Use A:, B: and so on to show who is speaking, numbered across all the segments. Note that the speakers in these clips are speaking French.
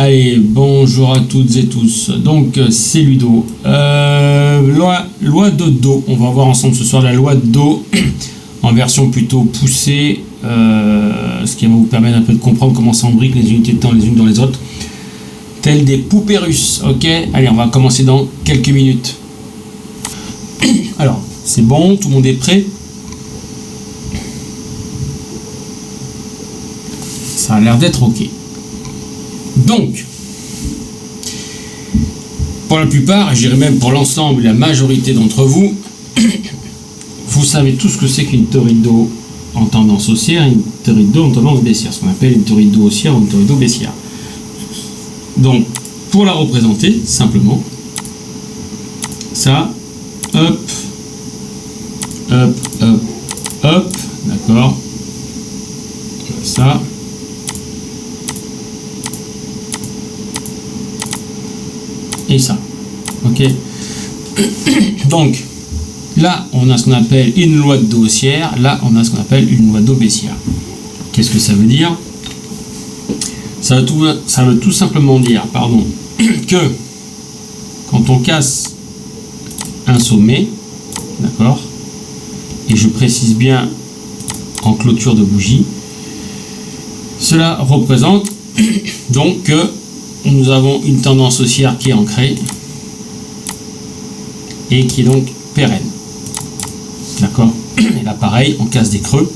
A: Allez, bonjour à toutes et tous. Donc, c'est Ludo. Loi de Do. On va voir ensemble ce soir la loi de Do en version plutôt poussée, ce qui va vous permettre un peu de comprendre comment s'embriquent les unités de temps les unes dans les autres, telles des poupées russes. Ok, allez, on va commencer dans quelques minutes. Alors, c'est bon, tout le monde est prêt. Ça a l'air d'être ok. Donc, pour la plupart, et je dirais même pour l'ensemble, la majorité d'entre vous, vous savez tout ce que c'est qu'une théorie de Do en tendance haussière et une théorie de Do en tendance baissière, ce qu'on appelle une théorie de Do haussière ou une théorie de Do baissière. Donc, pour la représenter, simplement, ça, hop, hop, hop, hop, d'accord, ça, et ça, ok. Donc là on a ce qu'on appelle une loi de Do haussière, là on a ce qu'on appelle une loi de Do baissière. Qu'est-ce que ça veut dire? Ça veut tout simplement dire, pardon, que quand on casse un sommet, d'accord, et je précise bien en clôture de bougie, cela représente donc que nous avons une tendance haussière qui est ancrée et qui est donc pérenne. D'accord? Et là pareil, on casse des creux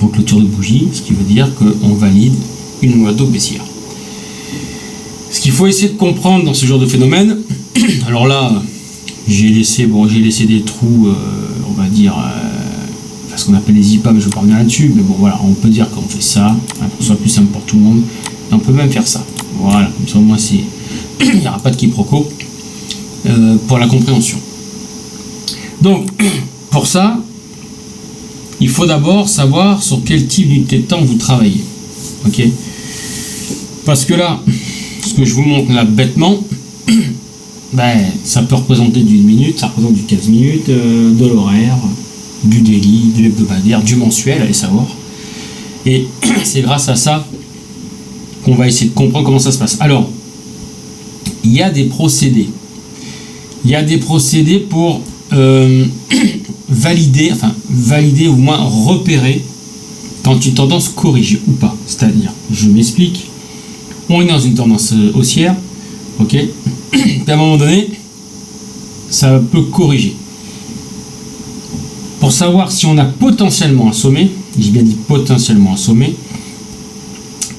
A: en clôture de bougie, ce qui veut dire qu'on valide une loi de Do baissière. Ce qu'il faut essayer de comprendre dans ce genre de phénomène, alors là, j'ai laissé des trous, on va dire, ce qu'on appelle les IPA, mais je ne vais pas revenir là-dessus, mais bon voilà, on peut dire qu'on fait ça, hein, pour que ce soit plus simple pour tout le monde, et on peut même faire ça. Voilà, comme ça au moins il n'y aura pas de quiproquo pour la compréhension. Donc, pour ça, il faut d'abord savoir sur quel type d'unité de temps vous travaillez. Ok? Parce que là, ce que je vous montre là bêtement, ben, ça peut représenter du 1 minute, ça représente du 15 minutes, de l'horaire, du daily, de l'hebdomadaire, du mensuel, allez savoir. Et c'est grâce à ça qu'on va essayer de comprendre comment ça se passe. Alors, il y a des procédés. Il y a des procédés pour valider ou au moins repérer quand une tendance corrige ou pas. C'est-à-dire, je m'explique, on est dans une tendance haussière, ok, puis à un moment donné, ça peut corriger. Pour savoir si on a potentiellement un sommet, j'ai bien dit potentiellement un sommet,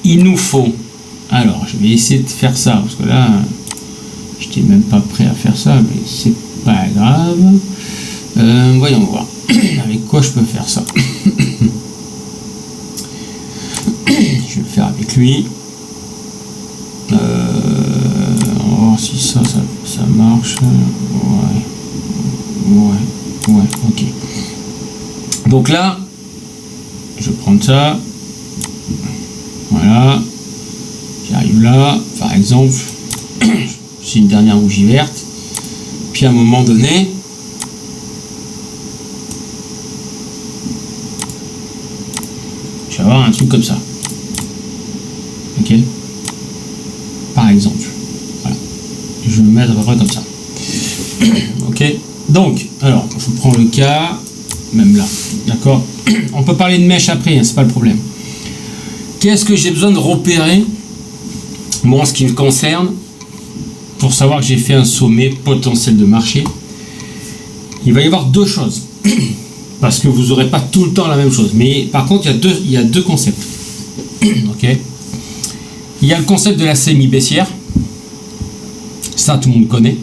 A: il nous faut, alors je vais essayer de faire ça, parce que là, je n'étais même pas prêt à faire ça, mais c'est pas grave. Voyons voir, avec quoi je peux faire ça. Je vais le faire avec lui. On va voir si ça marche. Ouais, ok. Donc là, je vais prendre ça. Voilà, j'arrive là, par exemple, c'est une dernière bougie verte, puis à un moment donné, je vais avoir un truc comme ça, ok, par exemple, voilà, je vais me mettre à peu près comme ça, ok, donc, alors, je prends le cas, même là, d'accord, on peut parler de mèche après, hein, c'est pas le problème. Qu'est-ce que j'ai besoin de repérer, moi en ce qui me concerne, pour savoir que j'ai fait un sommet potentiel de marché? Il va y avoir deux choses, parce que vous n'aurez pas tout le temps la même chose, mais par contre il y a deux concepts. Ok, il y a le concept de la semi-baissière, ça tout le monde connaît,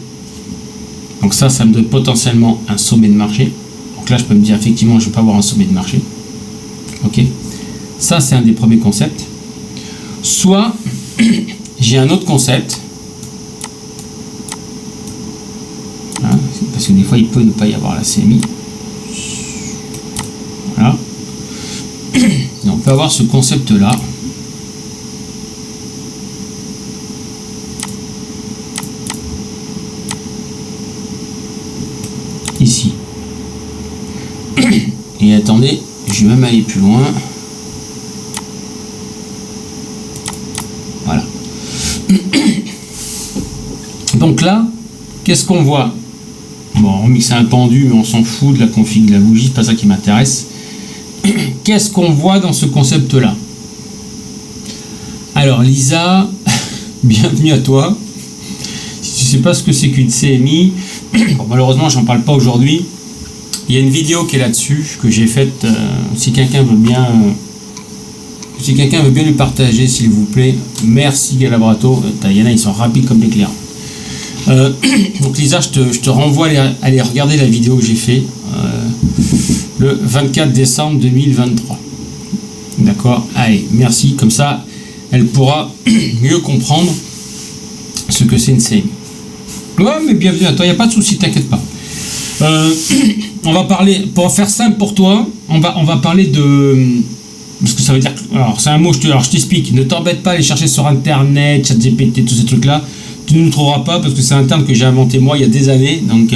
A: donc ça me donne potentiellement un sommet de marché, donc là je peux me dire effectivement je ne vais pas avoir un sommet de marché, ok. Ça, c'est un des premiers concepts. Soit, j'ai un autre concept. Hein, parce que des fois, il peut ne pas y avoir la CMI. Voilà. Et on peut avoir ce concept-là. Ici. Et attendez, je vais même aller plus loin. Voilà. Donc là, qu'est-ce qu'on voit? Bon, hormis que c'est un pendu, mais on s'en fout de la config de la bougie, c'est pas ça qui m'intéresse. Qu'est-ce qu'on voit dans ce concept-là? Alors Lisa, bienvenue à toi. Si tu sais pas ce que c'est qu'une CMI, bon, malheureusement j'en parle pas aujourd'hui. Il y a une vidéo qui est là-dessus que j'ai faite. Si quelqu'un veut bien lui partager, s'il vous plaît. Merci Galabrato. Il y en a, ils sont rapides comme l'éclair. Donc Lisa, je te renvoie à aller regarder la vidéo que j'ai fait le 24 décembre 2023. D'accord? Allez, merci. Comme ça, elle pourra mieux comprendre ce que c'est une CMI. Ouais, mais bienvenue à toi, il n'y a pas de souci, t'inquiète pas. On va parler, pour faire simple pour toi, on va parler de... Parce que ça veut dire... Alors, c'est un mot, je t'explique. Ne t'embête pas à aller chercher sur Internet, ChatGPT, tous ces trucs-là. Tu ne le trouveras pas parce que c'est un terme que j'ai inventé moi il y a des années. Donc,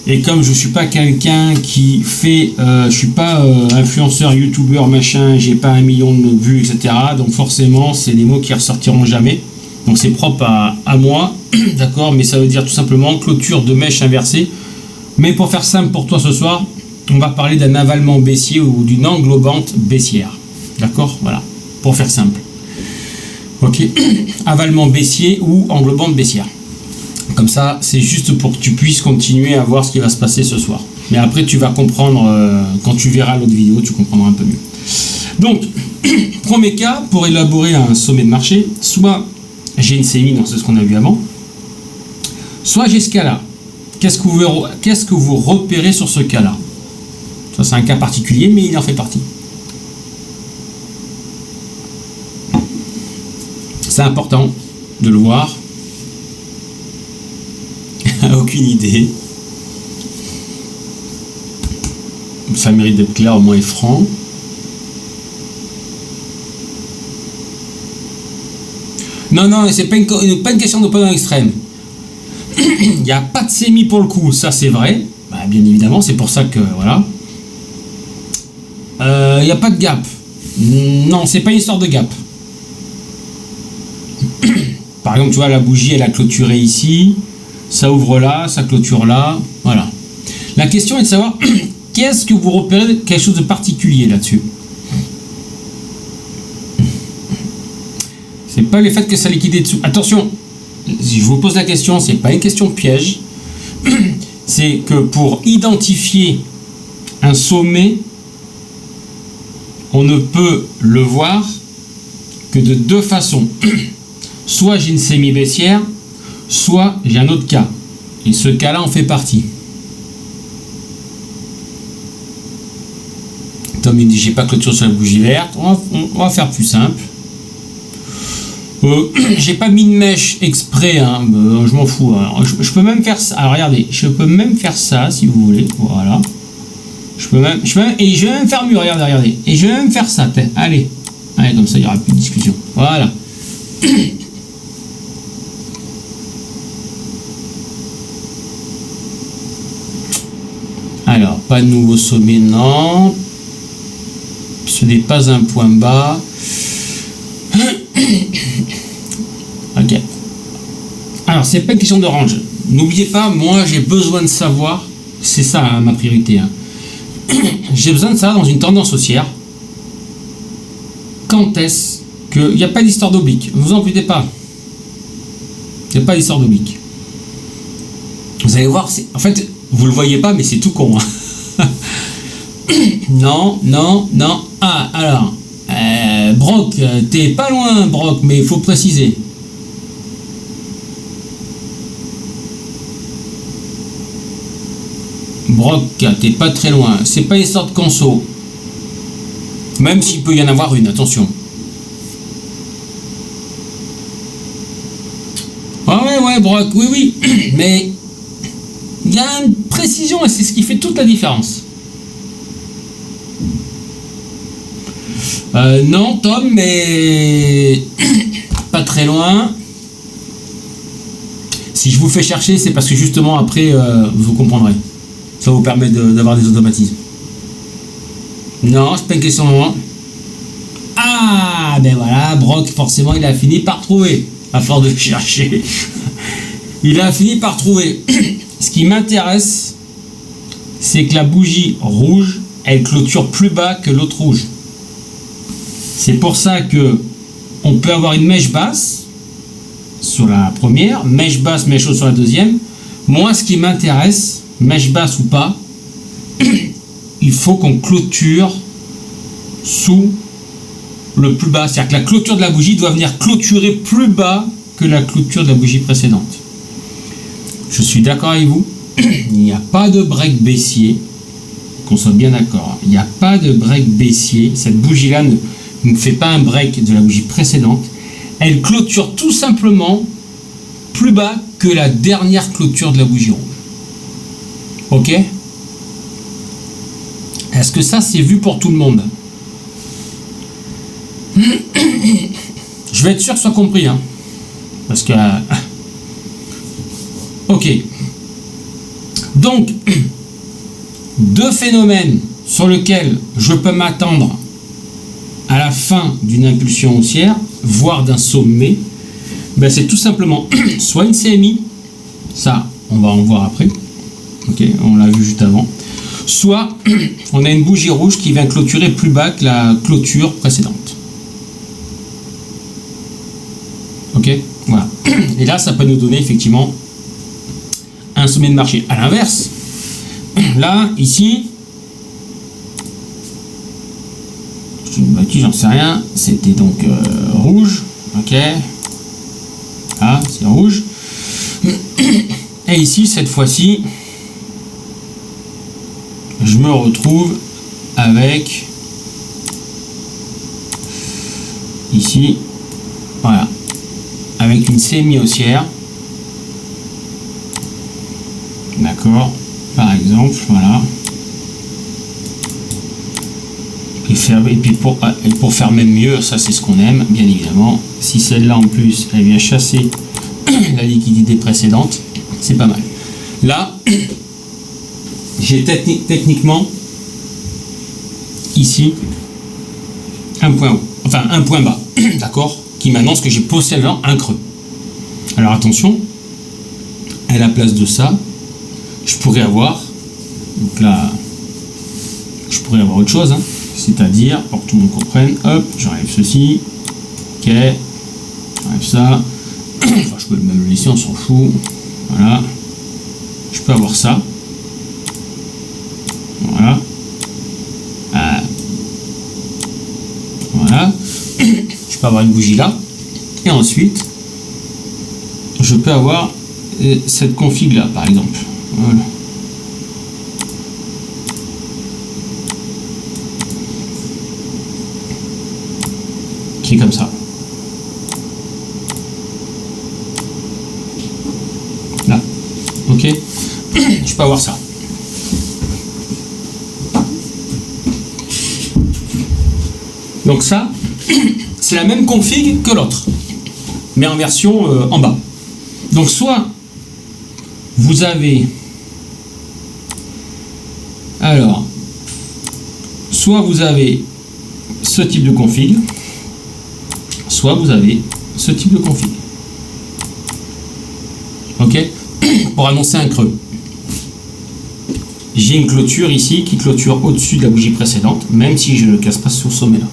A: et comme je ne suis pas quelqu'un qui fait... je suis pas influenceur, youtubeur, machin, j'ai pas 1 million de vues, etc. Donc forcément, c'est des mots qui ressortiront jamais. Donc c'est propre à moi, d'accord, mais ça veut dire tout simplement clôture de mèche inversée. Mais pour faire simple pour toi ce soir, on va parler d'un avalement baissier ou d'une englobante baissière. D'accord? Voilà, pour faire simple. Ok, avalement baissier ou englobante baissière. Comme ça, c'est juste pour que tu puisses continuer à voir ce qui va se passer ce soir. Mais après, tu vas comprendre, quand tu verras l'autre vidéo, tu comprendras un peu mieux. Donc, premier cas, pour élaborer un sommet de marché, soit j'ai une CMI, donc c'est ce qu'on a vu avant, soit j'ai ce cas-là. Qu'est-ce que vous repérez sur ce cas-là? Ça, c'est un cas particulier, mais il en fait partie. C'est important de le voir. Aucune idée. Ça mérite d'être clair, au moins et franc. Non, c'est pas une question d'opposant extrême. Il n'y a pas de CMI pour le coup, ça c'est vrai. Bah, bien évidemment, c'est pour ça que voilà. Il n'y a pas de gap. Non, c'est pas une histoire de gap. Par exemple, tu vois, la bougie, elle a clôturé ici. Ça ouvre là, ça clôture là. Voilà. La question est de savoir qu'est-ce que vous repérez quelque chose de particulier là-dessus. C'est pas le fait que ça liquide dessous. Attention, si je vous pose la question, c'est pas une question de piège. C'est que pour identifier un sommet, on ne peut le voir que de deux façons. Soit j'ai une semi-baissière, soit j'ai un autre cas. Et ce cas-là en fait partie. Tom il dit j'ai pas clôture sur la bougie verte. On va faire plus simple. J'ai pas mis de mèche exprès, hein, je m'en fous. Alors, je peux même faire ça. Alors regardez, je peux même faire ça si vous voulez. Voilà. Et je vais même faire mieux. Regardez. Et je vais même faire ça. Allez, comme ça il n'y aura plus de discussion. Voilà. Alors, pas de nouveau sommet, non. Ce n'est pas un point bas. Ok. Alors, c'est pas une question de range. N'oubliez pas, moi, j'ai besoin de savoir. C'est ça, hein, ma priorité. Hein. J'ai besoin de savoir dans une tendance haussière. Quand est-ce que... Il n'y a pas d'histoire d'oblique. Ne vous en foutez pas. Il n'y a pas d'histoire d'oblique. Vous allez voir, en fait, vous le voyez pas, mais c'est tout con. Hein. Non. Ah, alors... Brock, t'es pas loin, Brock, mais il faut préciser. Brock, t'es pas très loin. C'est pas une sorte de conso. Même s'il peut y en avoir une, attention. Ouais, Brock, oui. Mais il y a une précision et c'est ce qui fait toute la différence. Non, Tom, mais pas très loin. Si je vous fais chercher, c'est parce que justement après, vous comprendrez. Ça vous permet d'avoir des automatismes. Non, c'est pas une question de moi. Ah, ben voilà, Brock, forcément, il a fini par trouver. à force de chercher. Il a fini par trouver. Ce qui m'intéresse, c'est que la bougie rouge, elle clôture plus bas que l'autre rouge. C'est pour ça que on peut avoir une mèche basse sur la première, mèche basse, mèche haute sur la deuxième. Moi, ce qui m'intéresse, mèche basse ou pas, il faut qu'on clôture sous le plus bas. C'est-à-dire que la clôture de la bougie doit venir clôturer plus bas que la clôture de la bougie précédente. Je suis d'accord avec vous. Il n'y a pas de break baissier. Qu'on soit bien d'accord. Il n'y a pas de break baissier. Cette bougie-là ne fait pas un break de la bougie précédente. Elle clôture tout simplement plus bas que la dernière clôture de la bougie rouge. Ok? Est-ce que ça c'est vu pour tout le monde? Je vais être sûr que ce soit compris, hein. Parce que... ok. Donc, deux phénomènes sur lesquels je peux m'attendre à la fin d'une impulsion haussière, voire d'un sommet, ben c'est tout simplement soit une CMI, ça on va en voir après, ok, on l'a vu juste avant, soit on a une bougie rouge qui vient clôturer plus bas que la clôture précédente. Ok, voilà. Et là, ça peut nous donner effectivement un sommet de marché. À l'inverse, là, ici, j'en sais rien, c'était donc rouge, ok, ah, c'est rouge, et ici, cette fois-ci, je me retrouve avec, ici, voilà, avec une semi-haussière, d'accord, par exemple, voilà. Et puis pour faire même mieux, ça c'est ce qu'on aime, bien évidemment. Si celle-là en plus, elle vient chasser la liquidité précédente, c'est pas mal. Là, j'ai techniquement ici un point haut, enfin un point bas, d'accord, qui m'annonce que j'ai potentiellement un creux. Alors attention, à la place de ça, je pourrais avoir, donc là, je pourrais avoir autre chose, hein. C'est-à-dire, pour que tout le monde comprenne, hop, j'enlève ceci, ok, j'enlève ça, enfin je peux même le laisser, on s'en fout, voilà, je peux avoir ça, voilà, voilà, je peux avoir une bougie là, et ensuite, je peux avoir cette config là, par exemple, voilà. Comme ça. Là. Ok. Je peux avoir ça. Donc ça, c'est la même config que l'autre, mais en version en bas. Donc soit vous avez... Alors, soit vous avez ce type de config, soit vous avez ce type de config. Ok, pour annoncer un creux. J'ai une clôture ici qui clôture au-dessus de la bougie précédente, même si je ne casse pas sur ce sommet-là.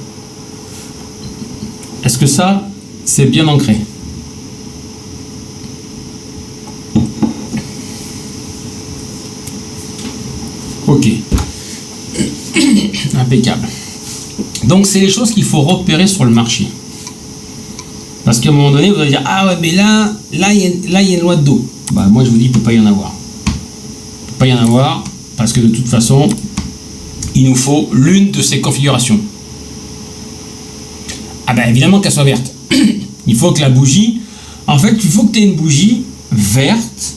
A: Est-ce que ça, c'est bien ancré? Ok. Impeccable. Donc, c'est les choses qu'il faut repérer sur le marché. Parce qu'à un moment donné, vous allez dire, ah ouais, mais là, il y a une loi de dos. Bah, moi, je vous dis, il ne peut pas y en avoir. Il ne peut pas y en avoir, parce que de toute façon, il nous faut l'une de ces configurations. Ah ben, évidemment qu'elle soit verte. Il faut que la bougie, en fait, il faut que tu aies une bougie verte.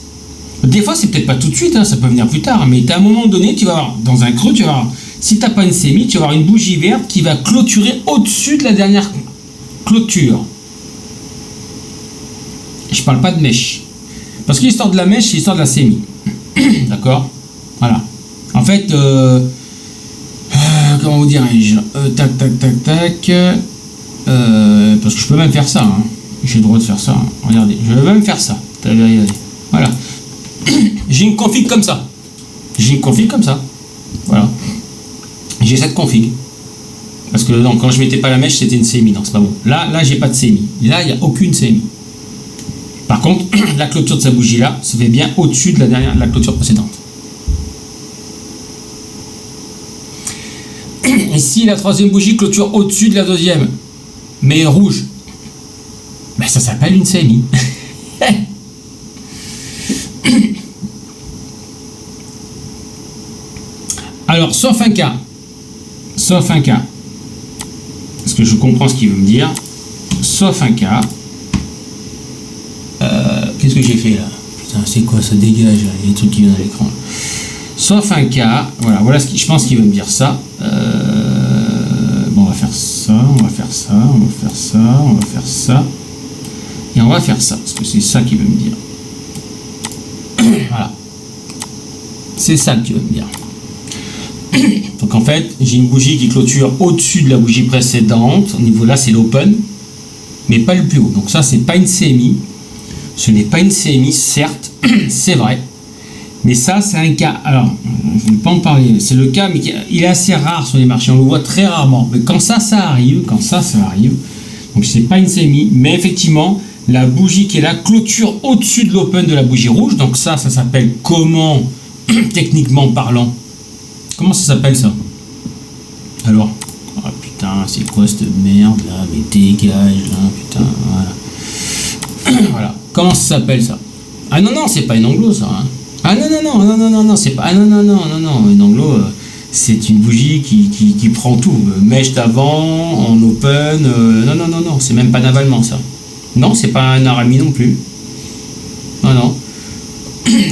A: Des fois, c'est peut-être pas tout de suite, hein, ça peut venir plus tard, mais à un moment donné, tu vas avoir, dans un creux, tu vas avoir, si tu n'as pas une sémie, tu vas avoir une bougie verte qui va clôturer au-dessus de la dernière clôture. Je parle pas de mèche. Parce que l'histoire de la mèche, c'est l'histoire de la sémie. D'accord? Voilà. En fait, comment vous dirais-je? Tac, tac, tac, tac. Parce que je peux même faire ça. Hein. j'ai le droit de faire ça. Hein. Regardez, je vais même faire ça. Regardez. Voilà. J'ai une config comme ça. J'ai une config comme ça. Voilà. J'ai cette config. Parce que donc, quand je mettais pas la mèche, c'était une CMI. Donc c'est pas bon. Là, j'ai pas de CMI. Là, il n'y a aucune CMI. Par contre, la clôture de sa bougie là se fait bien au-dessus de la clôture précédente. Et si la troisième bougie clôture au-dessus de la deuxième, mais rouge, ben ça s'appelle une CMI. Alors, sauf un cas, parce que je comprends ce qu'il veut me dire, sauf un cas, qu'est-ce que j'ai fait là? Putain, c'est quoi, ça dégage, là, il y a des trucs qui viennent à l'écran. Sauf un cas, voilà ce qui, je pense qu'il veut me dire ça. Bon, on va faire ça, on va faire ça, on va faire ça, on va faire ça, et on va faire ça, parce que c'est ça qu'il veut me dire. Voilà. C'est ça qu'il veut me dire. Donc en fait, j'ai une bougie qui clôture au-dessus de la bougie précédente. Au niveau là, c'est l'open, mais pas le plus haut. Donc ça, c'est pas une CMI. Ce n'est pas une CMI, certes, c'est vrai. Mais ça, c'est un cas. Alors, je ne vais pas en parler. C'est le cas, mais il est assez rare sur les marchés. On le voit très rarement. Mais quand ça arrive, donc c'est pas une CMI, mais effectivement, la bougie qui est là clôture au-dessus de l'open de la bougie rouge. Donc ça s'appelle comment, techniquement parlant? Comment ça s'appelle ça? Alors, oh putain, c'est quoi cette merde là? Mais dégage là, putain, voilà. Voilà. Comment ça s'appelle ça? Ah non, c'est pas une anglo ça. Hein. Ah non, c'est pas. Ah non, une anglo, c'est une bougie qui prend tout. Mèche d'avant, en open. Non, c'est même pas navalement ça. Non, c'est pas un arami non plus. Non.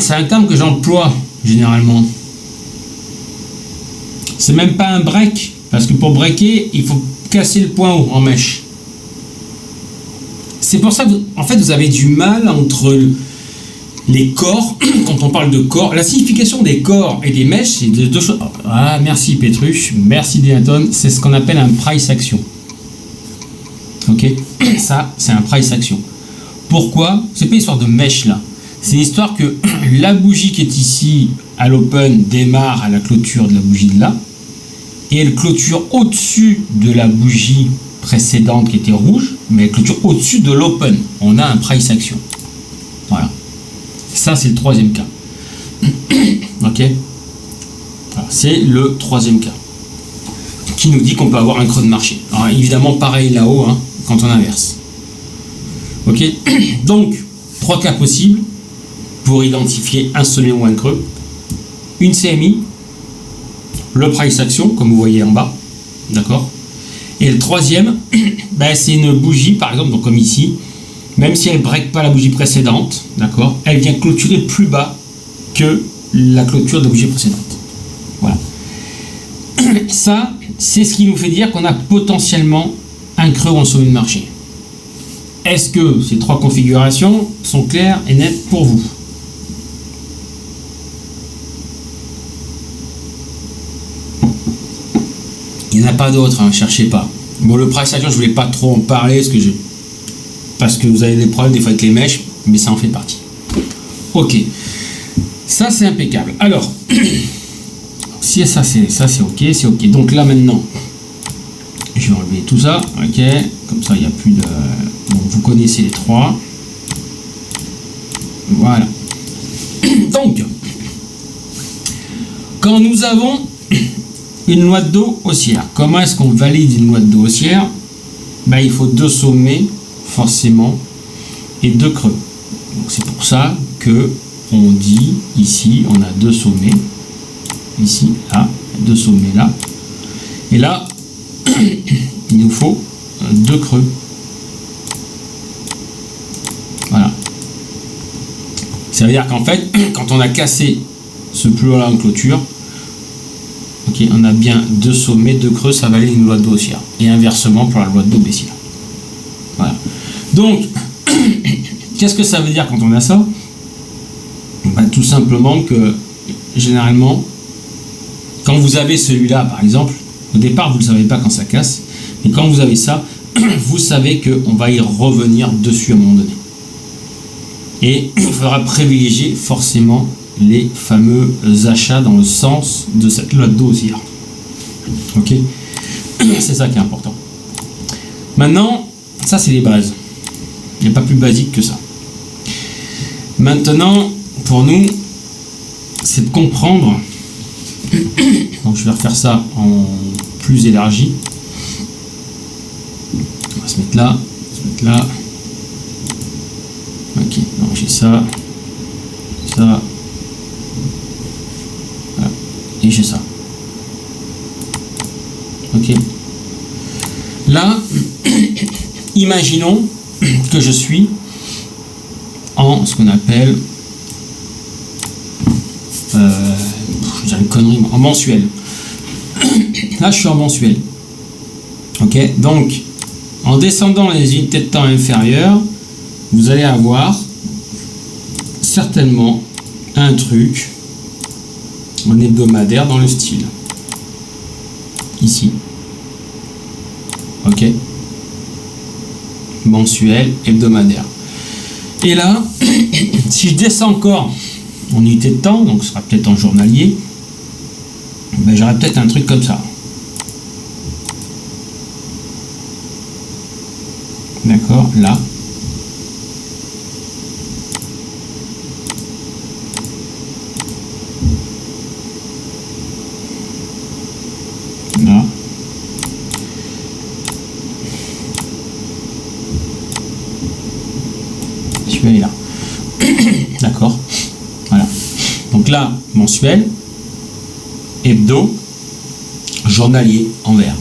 A: C'est un terme que j'emploie généralement. C'est même pas un break, parce que pour breaker, il faut casser le point haut en mèche. C'est pour ça que, en fait, vous avez du mal entre les corps, quand on parle de corps, la signification des corps et des mèches, c'est deux choses. Ah, merci Petruche, merci Dénaton, c'est ce qu'on appelle un price action. Ok, ça, c'est un price action. Pourquoi? C'est pas une histoire de mèche là. C'est une histoire que la bougie qui est ici à l'open démarre à la clôture de la bougie de là, et elle clôture au-dessus de la bougie précédente qui était rouge, mais elle clôture au-dessus de l'open. On a un price action. Voilà. Ça, c'est le troisième cas. Ok. C'est le troisième cas qui nous dit qu'on peut avoir un creux de marché. Alors évidemment, pareil là-haut, hein, quand on inverse. Ok. Donc, trois cas possibles pour identifier un sommet ou un creux. Une CMI, le price action, comme vous voyez en bas, d'accord. Et le troisième, ben, c'est une bougie, par exemple, donc comme ici, même si elle ne break pas la bougie précédente, d'accord, elle vient clôturer plus bas que la clôture de la bougie précédente. Voilà. Ça, c'est ce qui nous fait dire qu'on a potentiellement un creux en sommet de marché. Est-ce que ces trois configurations sont claires et nettes pour vous? Il n'y en a pas d'autres, hein, cherchez pas. Bon, le price action, je voulais pas trop en parler parce que vous avez des problèmes des fois avec les mèches, mais ça en fait partie. Ok, ça c'est impeccable. Alors, si ça c'est ok, Donc là maintenant, je vais enlever tout ça, ok. Comme ça il n'y a plus de. Bon, vous connaissez les trois. Voilà. Donc, quand nous avons une loi de dos haussière. Comment est-ce qu'on valide une loi de dos haussière? Ben, il faut deux sommets, forcément, et deux creux. C'est pour ça que on dit, ici, on a deux sommets. Ici, là, deux sommets là. Et là, il nous faut deux creux. Voilà. Ça veut dire qu'en fait, quand on a cassé ce plus haut-là en clôture, ok, on a bien deux sommets, deux creux, ça valide une loi de dos haussière. Et inversement pour la loi de dos baissière. Voilà. Donc, qu'est-ce que ça veut dire quand on a ça? Ben, tout simplement que, généralement, quand vous avez celui-là, par exemple, au départ, vous ne le savez pas quand ça casse, mais quand vous avez ça, vous savez qu'on va y revenir dessus à un moment donné. Et il faudra privilégier forcément les fameux achats dans le sens de cette loi de dos haussière. Ok, c'est ça qui est important. Maintenant, ça c'est les bases. Il n'y a pas plus basique que ça. Maintenant, pour nous, c'est de comprendre. Donc je vais refaire ça en plus élargi. On va se mettre là, Ok, donc j'ai ça, voilà. Et j'ai ça. Ok. Là, imaginons que je suis en ce qu'on appelle, je vais dire une connerie, en mensuel. Là, je suis en mensuel. Ok, donc en descendant les unités de temps inférieures, vous allez avoir certainement un truc en hebdomadaire dans le style. Ici. Ok. Mensuel, hebdomadaire. Et là, si je descends encore en unité de temps, donc ce sera peut-être en journalier, ben j'aurai peut-être un truc comme ça. D'accord, là. Là. Je vais aller là. D'accord. Voilà. Donc là, mensuel, hebdo, journalier en vert.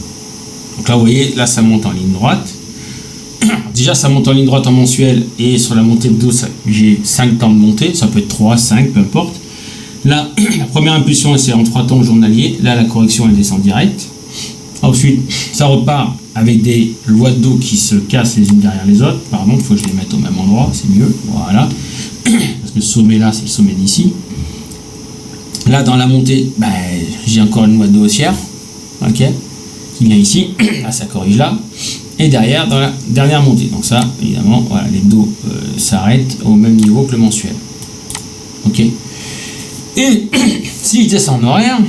A: Donc là, vous voyez, là, ça monte en ligne droite. Déjà, ça monte en ligne droite en mensuel et sur la montée hebdo, j'ai 5 temps de montée. Ça peut être 3, 5, peu importe. Là, la première impulsion, c'est en 3 temps journaliers. Là, la correction, elle descend direct. Ensuite, ça repart avec des lois de dos qui se cassent les unes derrière les autres. Pardon, il faut que je les mette au même endroit, c'est mieux. Voilà. Parce que le sommet là, c'est le sommet d'ici. Là, dans la montée, ben, j'ai encore une loi de dos haussière. Ok, qui vient ici. Là, ça corrige là. Et derrière, dans la dernière montée. Donc ça, évidemment, voilà, les dos s'arrêtent au même niveau que le mensuel. Ok. Et si je descends en horaire,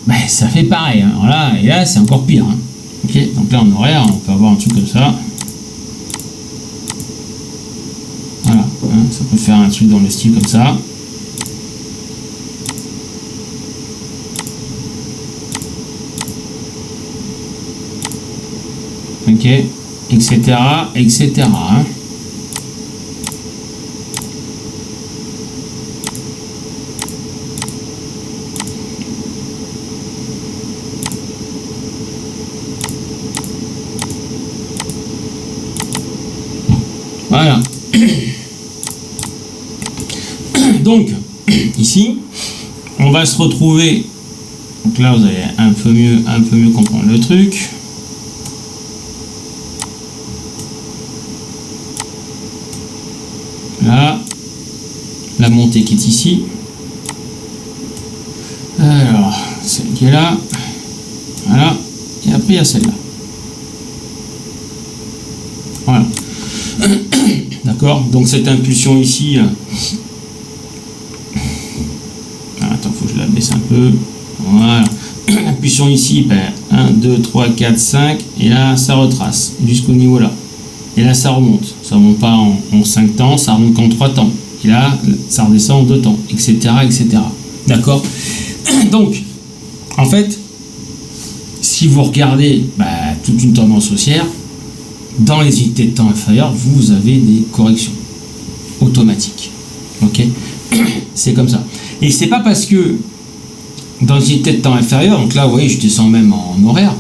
A: ben, ça fait pareil. Hein. Voilà, et là, c'est encore pire. Hein. Ok. Donc là, en horaire, on peut avoir un truc comme ça. Voilà. Hein, ça peut faire un truc dans le style comme ça. Ok, etc., etc. Hein. Voilà. Donc, ici, on va se retrouver. Donc là, vous allez un peu mieux comprendre le truc. Là, la montée qui est ici. Alors, celle qui est là. Voilà. Et après, il y a celle-là. Voilà. D'accord. Donc, cette impulsion ici. Attends, faut que je la baisse un peu. Voilà. L'impulsion ici, ben, 1, 2, 3, 4, 5. Et là, ça retrace jusqu'au niveau là. Et là, ça remonte. Ça ne remonte pas en 5 temps, ça remonte qu'en 3 temps. Et là, ça redescend en 2 temps, etc., etc. D'accord. Donc, en fait, si vous regardez toute une tendance haussière, dans les unités de temps inférieures, vous avez des corrections automatiques. Ok. C'est comme ça. Et c'est pas parce que dans les unités de temps inférieures, donc là, vous voyez, je descends même en horaire.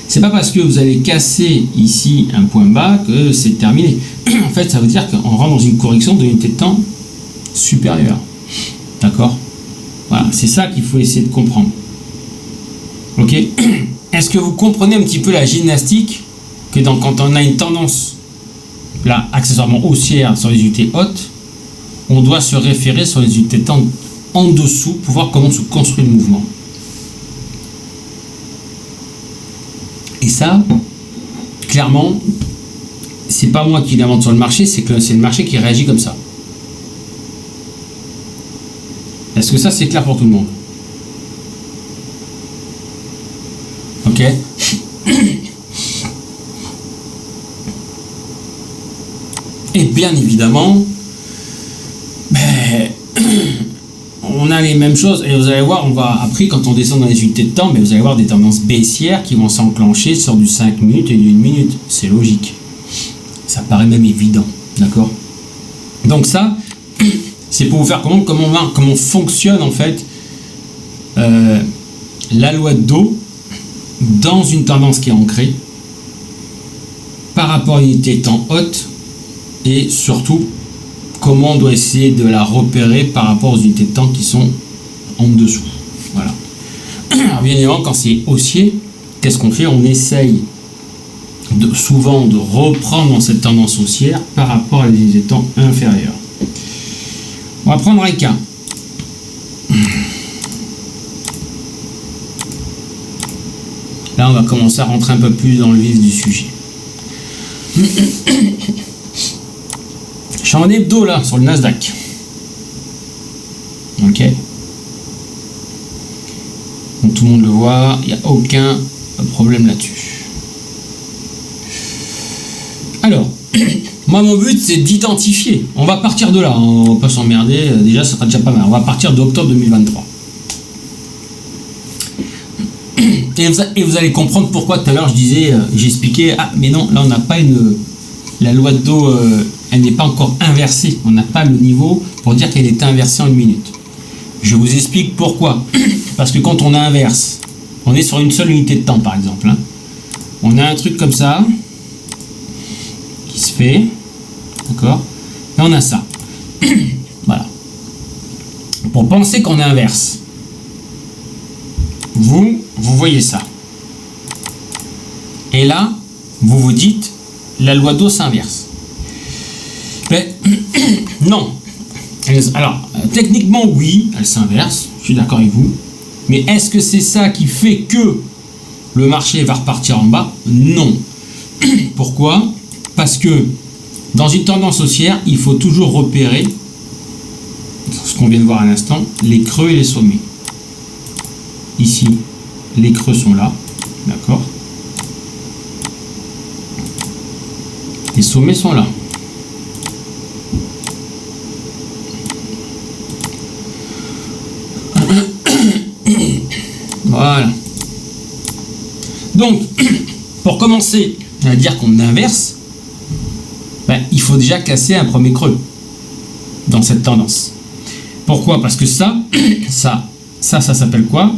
A: C'est pas parce que vous allez casser ici un point bas que c'est terminé. En fait, ça veut dire qu'on rentre dans une correction de l'unité de temps supérieure. D'accord. Voilà, c'est ça qu'il faut essayer de comprendre. Ok. Est-ce que vous comprenez un petit peu la gymnastique que quand on a une tendance là accessoirement haussière sur les unités hautes, on doit se référer sur les unités de temps en dessous pour voir comment se construit le mouvement. Et ça, clairement, c'est pas moi qui l'invente sur le marché, c'est le marché qui réagit comme ça. Est-ce que ça c'est clair pour tout le monde? Ok. Et bien évidemment, on a les mêmes choses, et vous allez voir, après quand on descend dans les unités de temps, vous allez voir des tendances baissières qui vont s'enclencher sur du 5 minutes et du 1 minute. C'est logique. Ça paraît même évident. D'accord? Donc ça, c'est pour vous faire comment fonctionne en fait la loi de dos dans une tendance qui est ancrée par rapport à une unité de temps haute, et surtout comment on doit essayer de la repérer par rapport aux unités de temps qui sont en dessous. Voilà. Alors bien évidemment, quand c'est haussier, qu'est-ce qu'on fait? On essaye souvent de reprendre dans cette tendance haussière par rapport à des unités de temps inférieures. On va prendre un cas. Là, on va commencer à rentrer un peu plus dans le vif du sujet. Je suis en hebdo là, sur le Nasdaq. Ok. Donc tout le monde le voit, il n'y a aucun problème là-dessus. Alors, moi mon but c'est d'identifier. On va partir de là, hein, on va pas s'emmerder, déjà ça sera déjà pas mal. On va partir d'octobre 2023. Et vous allez comprendre pourquoi tout à l'heure j'expliquais, mais non, là on n'a pas la loi de dos, elle n'est pas encore inversée. On n'a pas le niveau pour dire qu'elle est inversée en 1 minute. Je vous explique pourquoi. Parce que quand on inverse, on est sur une seule unité de temps par exemple. Hein. On a un truc comme ça, qui se fait, d'accord? Et on a ça. Voilà. Pour penser qu'on inverse, vous voyez ça. Et là, vous vous dites, la loi d'eau s'inverse. Mais non. Alors, techniquement, oui, elle s'inverse, je suis d'accord avec vous. Mais est-ce que c'est ça qui fait que le marché va repartir en bas? Non. Pourquoi? Parce que dans une tendance haussière, il faut toujours repérer, ce qu'on vient de voir à l'instant, les creux et les sommets. Ici, les creux sont là, d'accord? Les sommets sont là. Voilà. Donc, pour commencer à dire qu'on inverse, il faut déjà casser un premier creux dans cette tendance. Pourquoi? Parce que ça s'appelle quoi?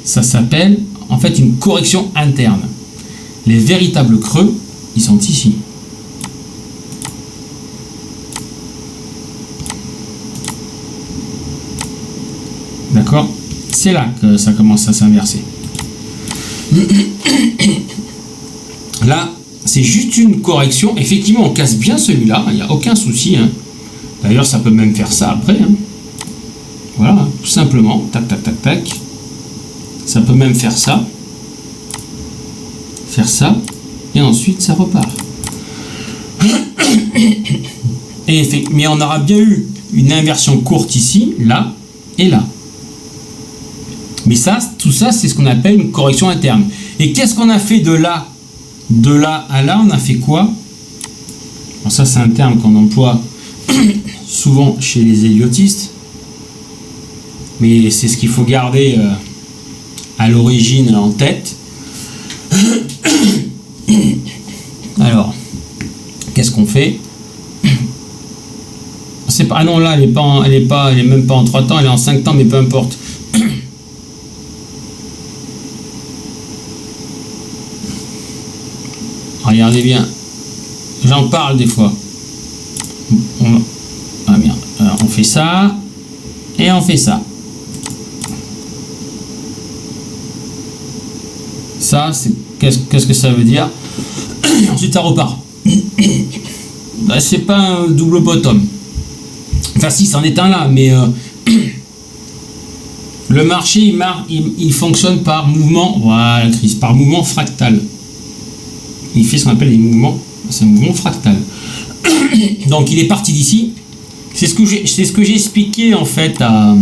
A: Ça s'appelle en fait une correction interne. Les véritables creux, ils sont ici. D'accord? C'est là que ça commence à s'inverser. Là, c'est juste une correction. Effectivement, on casse bien celui-là, il n'y a aucun souci. Hein. D'ailleurs, ça peut même faire ça après. Hein. Voilà, tout simplement. Tac, tac, tac, tac. Ça peut même faire ça. Faire ça. Et ensuite, ça repart. Mais on aura bien eu une inversion courte ici, là et là. Mais ça, tout ça, c'est ce qu'on appelle une correction interne. Et qu'est-ce qu'on a fait de là à là? On a fait quoi? Alors ça, c'est un terme qu'on emploie souvent chez les héliotistes. Mais c'est ce qu'il faut garder à l'origine en tête. Alors, qu'est-ce qu'on fait? C'est pas, ah non, là, elle est même pas en 3 temps, elle est en 5 temps, mais peu importe. Regardez bien, j'en parle des fois. Ah merde, alors on fait ça et on fait ça. Ça, c'est qu'est-ce que ça veut dire? Ensuite, ça repart. C'est pas un double bottom. Enfin, si, c'en est un là, mais le marché, il fonctionne par mouvement. Voilà, Chris, par mouvement fractal. il fait ce qu'on appelle des mouvements, c'est un mouvement fractal. Donc il est parti d'ici. C'est ce que j'ai expliqué en fait à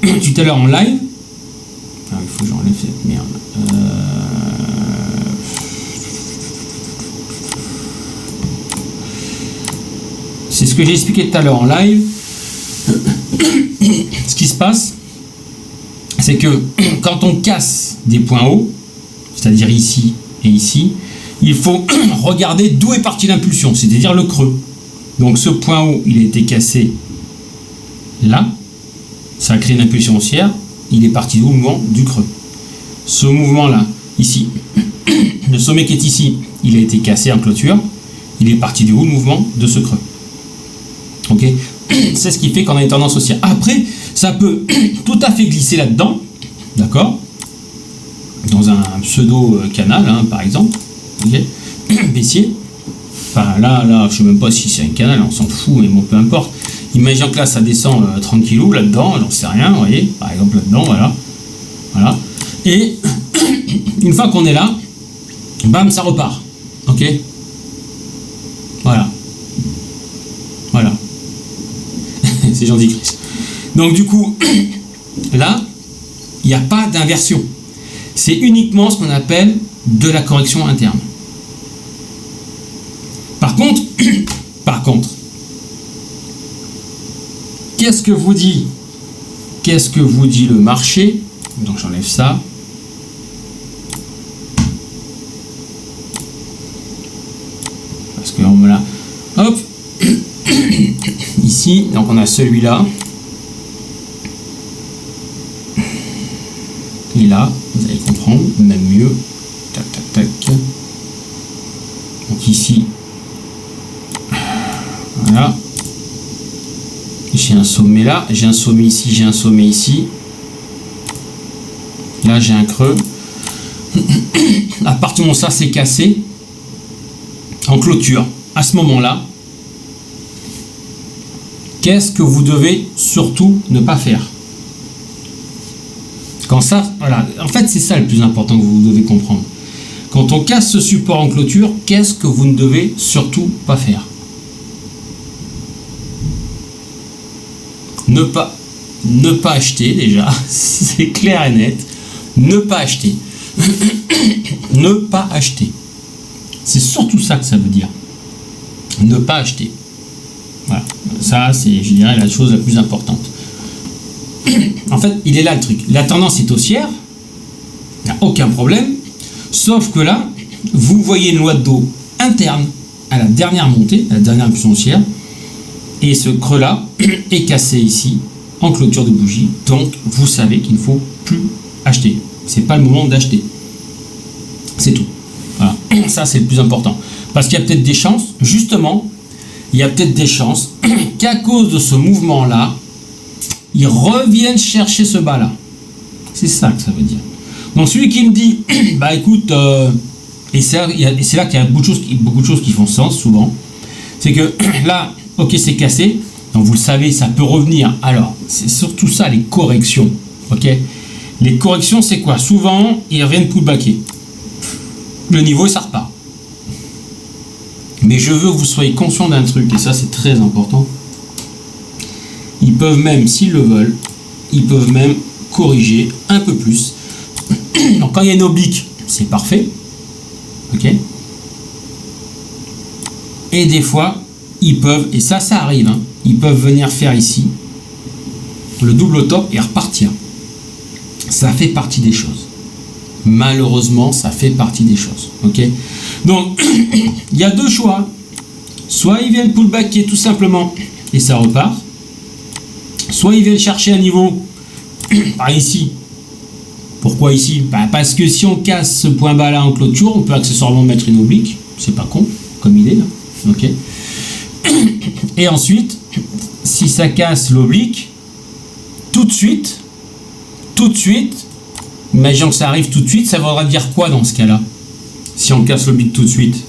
A: tout à l'heure en live. Ah, il faut que j'enlève cette merde. C'est ce que j'ai expliqué tout à l'heure en live. Ce qui se passe, c'est que quand on casse des points hauts, c'est-à-dire ici et ici, il faut regarder d'où est partie l'impulsion, c'est-à-dire le creux. Donc ce point haut, il a été cassé là, ça a créé une impulsion haussière, il est parti d'où? Le mouvement du creux. Ce mouvement-là, ici, le sommet qui est ici, il a été cassé en clôture, il est parti du haut, le mouvement de ce creux. Ok, c'est ce qui fait qu'on a une tendance haussière. Après, ça peut tout à fait glisser là-dedans, d'accord, dans un pseudo canal, hein, par exemple, ok, baissier. Enfin là, je sais même pas si c'est un canal, on s'en fout, mais bon, peu importe. Imaginons que là, ça descend tranquillou là-dedans, j'en sais rien, vous voyez, par exemple là-dedans, voilà. Et une fois qu'on est là, bam, ça repart, ok, voilà. C'est gentil, Chris. Donc du coup, là, il n'y a pas d'inversion. C'est uniquement ce qu'on appelle de la correction interne. Par contre, qu'est-ce que vous dit le marché? Donc j'enlève ça. Parce que voilà, hop. Ici, donc on a celui-là. Et là, vous allez comprendre, même mieux. Tac, tac, tac. Donc ici, voilà. J'ai un sommet là, j'ai un sommet ici, j'ai un sommet ici. Là, j'ai un creux. À partir du moment où ça s'est cassé, en clôture, à ce moment-là, qu'est-ce que vous devez surtout ne pas faire? Quand ça, voilà, en fait c'est ça le plus important que vous devez comprendre. Quand on casse ce support en clôture, qu'est-ce que vous ne devez surtout pas faire? Ne pas acheter déjà, c'est clair et net. Ne pas acheter. Ne pas acheter. C'est surtout ça que ça veut dire. Ne pas acheter. Voilà, ça c'est, je dirais, la chose la plus importante. En fait, il est là le truc. La tendance est haussière, il n'y a aucun problème, sauf que là, vous voyez une loi de dos interne à la dernière montée, à la dernière impulsion haussière, et ce creux-là est cassé ici, en clôture de bougie, donc vous savez qu'il ne faut plus acheter. C'est pas le moment d'acheter. C'est tout. Voilà, ça c'est le plus important. Parce qu'il y a peut-être des chances, justement, il y a peut-être des chances qu'à cause de ce mouvement-là, ils reviennent chercher ce bas-là. C'est ça que ça veut dire. Donc celui qui me dit, bah écoute, et c'est là qu'il y a beaucoup de choses qui font sens souvent, c'est que là, ok, c'est cassé, donc vous le savez, ça peut revenir. Alors, c'est surtout ça, les corrections. Ok, les corrections, c'est quoi? Souvent, ils reviennent pullbacker. Le niveau, ça repart. Mais je veux que vous soyez conscient d'un truc, et ça c'est très important. Ils peuvent même, s'ils le veulent, ils peuvent même corriger un peu plus. Donc quand il y a une oblique, c'est parfait. Ok. Et des fois, ils peuvent, et ça arrive, hein, ils peuvent venir faire ici le double top et repartir. Ça fait partie des choses. Malheureusement, ça fait partie des choses. Ok. Donc, il y a deux choix. Soit ils viennent pullbacker tout simplement et ça repart. Soit ils viennent chercher un niveau par ici. Pourquoi ici? Parce que si on casse ce point bas là en clôture, on peut accessoirement mettre une oblique. C'est pas con comme idée là. Ok. Et ensuite, si ça casse l'oblique, tout de suite, imaginons que ça arrive tout de suite, ça voudra dire quoi dans ce cas-là? Si on casse l'oblique tout de suite.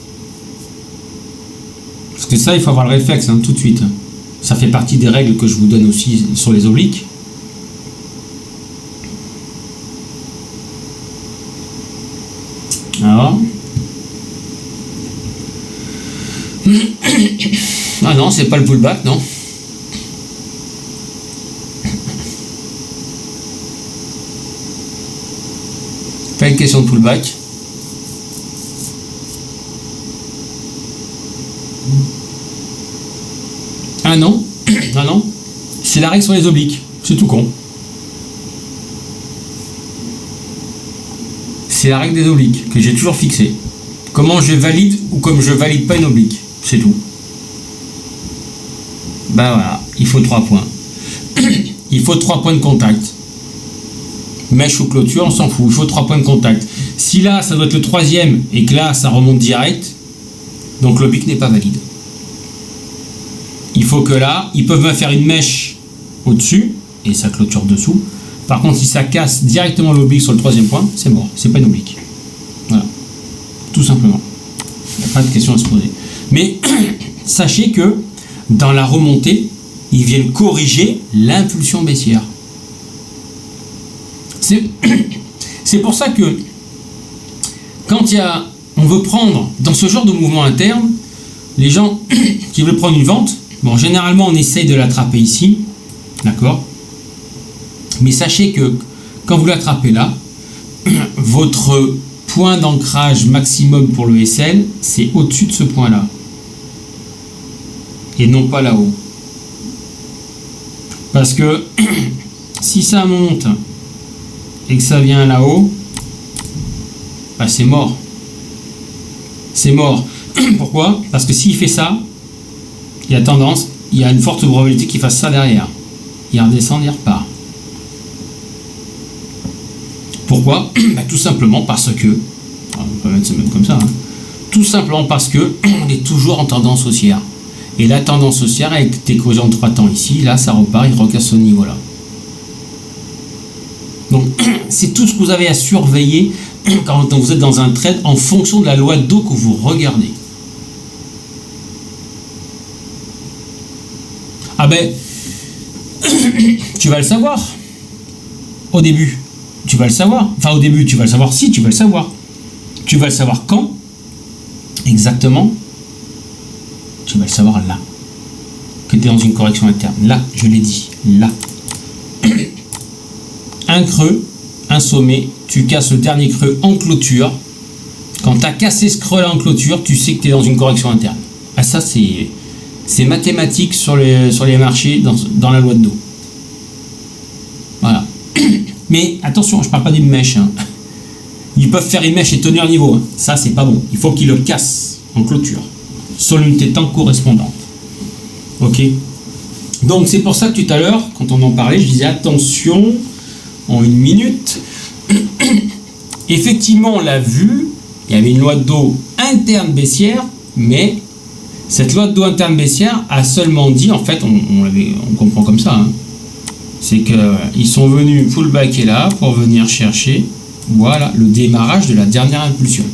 A: Parce que ça, il faut avoir le réflexe, hein, tout de suite. Ça fait partie des règles que je vous donne aussi sur les obliques. Alors, Ah non, c'est pas le pullback, non. Pas une question de pullback. Ah non, ah non, c'est la règle sur les obliques, c'est tout con. C'est la règle des obliques que j'ai toujours fixée. Comment je valide ou comme je valide pas une oblique, c'est tout. Ben voilà, il faut 3 points. Il faut 3 points de contact. Mèche ou clôture, on s'en fout, il faut 3 points de contact. Si là, ça doit être le 3e et que là, ça remonte direct, donc l'oblique n'est pas valide. Il faut que là, ils peuvent me faire une mèche au-dessus et ça clôture dessous. Par contre, si ça casse directement l'oblique sur le 3e point, c'est mort, c'est pas une oblique. Voilà, tout simplement. Il n'y a pas de question à se poser. Mais sachez que dans la remontée, ils viennent corriger l'impulsion baissière. C'est pour ça que quand on veut prendre dans ce genre de mouvement interne, les gens qui veulent prendre une vente, bon, généralement on essaye de l'attraper ici, d'accord, mais sachez que quand vous l'attrapez là, votre point d'ancrage maximum pour le SL, c'est au-dessus de ce point là et non pas là-haut, parce que si ça monte et que ça vient là-haut, bah c'est mort. C'est mort. Pourquoi? Parce que s'il fait ça, il y a une forte probabilité qu'il fasse ça derrière. Il redescend, il repart. Pourquoi? Bah tout simplement parce que, on peut mettre ça même comme ça, hein, tout simplement parce que on est toujours en tendance haussière. Et la tendance haussière, avec tes corrections de 3 temps ici, là ça repart, il recasse ce niveau-là. Donc, c'est tout ce que vous avez à surveiller quand vous êtes dans un trade en fonction de la loi d'eau que vous regardez. Ah ben, tu vas le savoir au début. Tu vas le savoir. Enfin, au début, tu vas le savoir si tu vas le savoir. Tu vas le savoir quand? Exactement. Tu vas le savoir là. Que tu es dans une correction interne. Là, je l'ai dit. Là. Un creux, un sommet, tu casses le dernier creux en clôture. Quand tu as cassé ce creux là en clôture, tu sais que tu es dans une correction interne. Ah, ça c'est mathématique sur les marchés dans la loi de dos. Voilà. Mais attention, je ne parle pas d'une mèche, hein. Ils peuvent faire une mèche et tenir le niveau, hein. Ça c'est pas bon. Il faut qu'ils le cassent en clôture sur l'unité de temps correspondante. Ok. Donc c'est pour ça que tout à l'heure, quand on en parlait, je disais attention. En 1 minute, effectivement on l'a vu, il y avait une loi de dos interne baissière, mais cette loi de dos interne baissière a seulement dit, en fait on comprend comme ça, hein, c'est qu'ils sont venus pullback est là pour venir chercher, voilà, le démarrage de la dernière impulsion.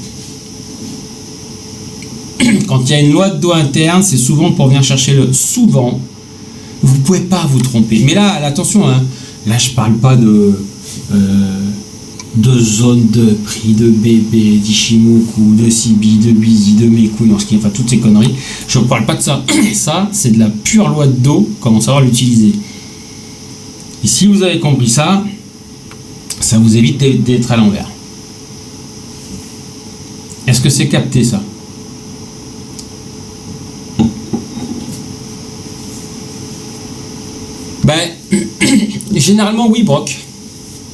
A: Quand il y a une loi de dos interne, c'est souvent pour venir chercher souvent, vous ne pouvez pas vous tromper, mais là, attention, hein, là, je parle pas de zone de prix, de bébé, d'Ishimoku, de Sibi, de Bizi, de Meku, enfin toutes ces conneries. Je ne parle pas de ça. Ça, c'est de la pure loi de dos, comment savoir l'utiliser. Et si vous avez compris ça, ça vous évite d'être à l'envers. Est-ce que c'est capté ça? Ben, généralement oui, Brock.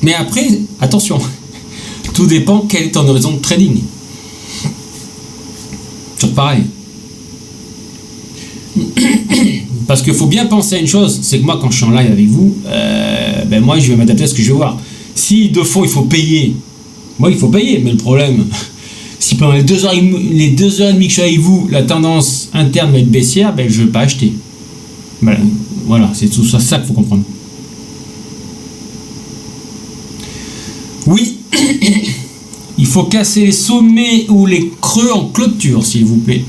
A: Mais après, attention, tout dépend quel est ton horizon de trading. Toujours pareil. Parce qu'il faut bien penser à une chose, c'est que moi quand je suis en live avec vous, ben moi je vais m'adapter à ce que je vais voir. Si de fond il faut payer, moi il faut payer, mais le problème, si pendant les 2h30 que je suis avec vous, la tendance interne va être baissière, ben je ne vais pas acheter. Ben, voilà, c'est tout ça qu'il faut comprendre. Oui, il faut casser les sommets ou les creux en clôture, s'il vous plaît.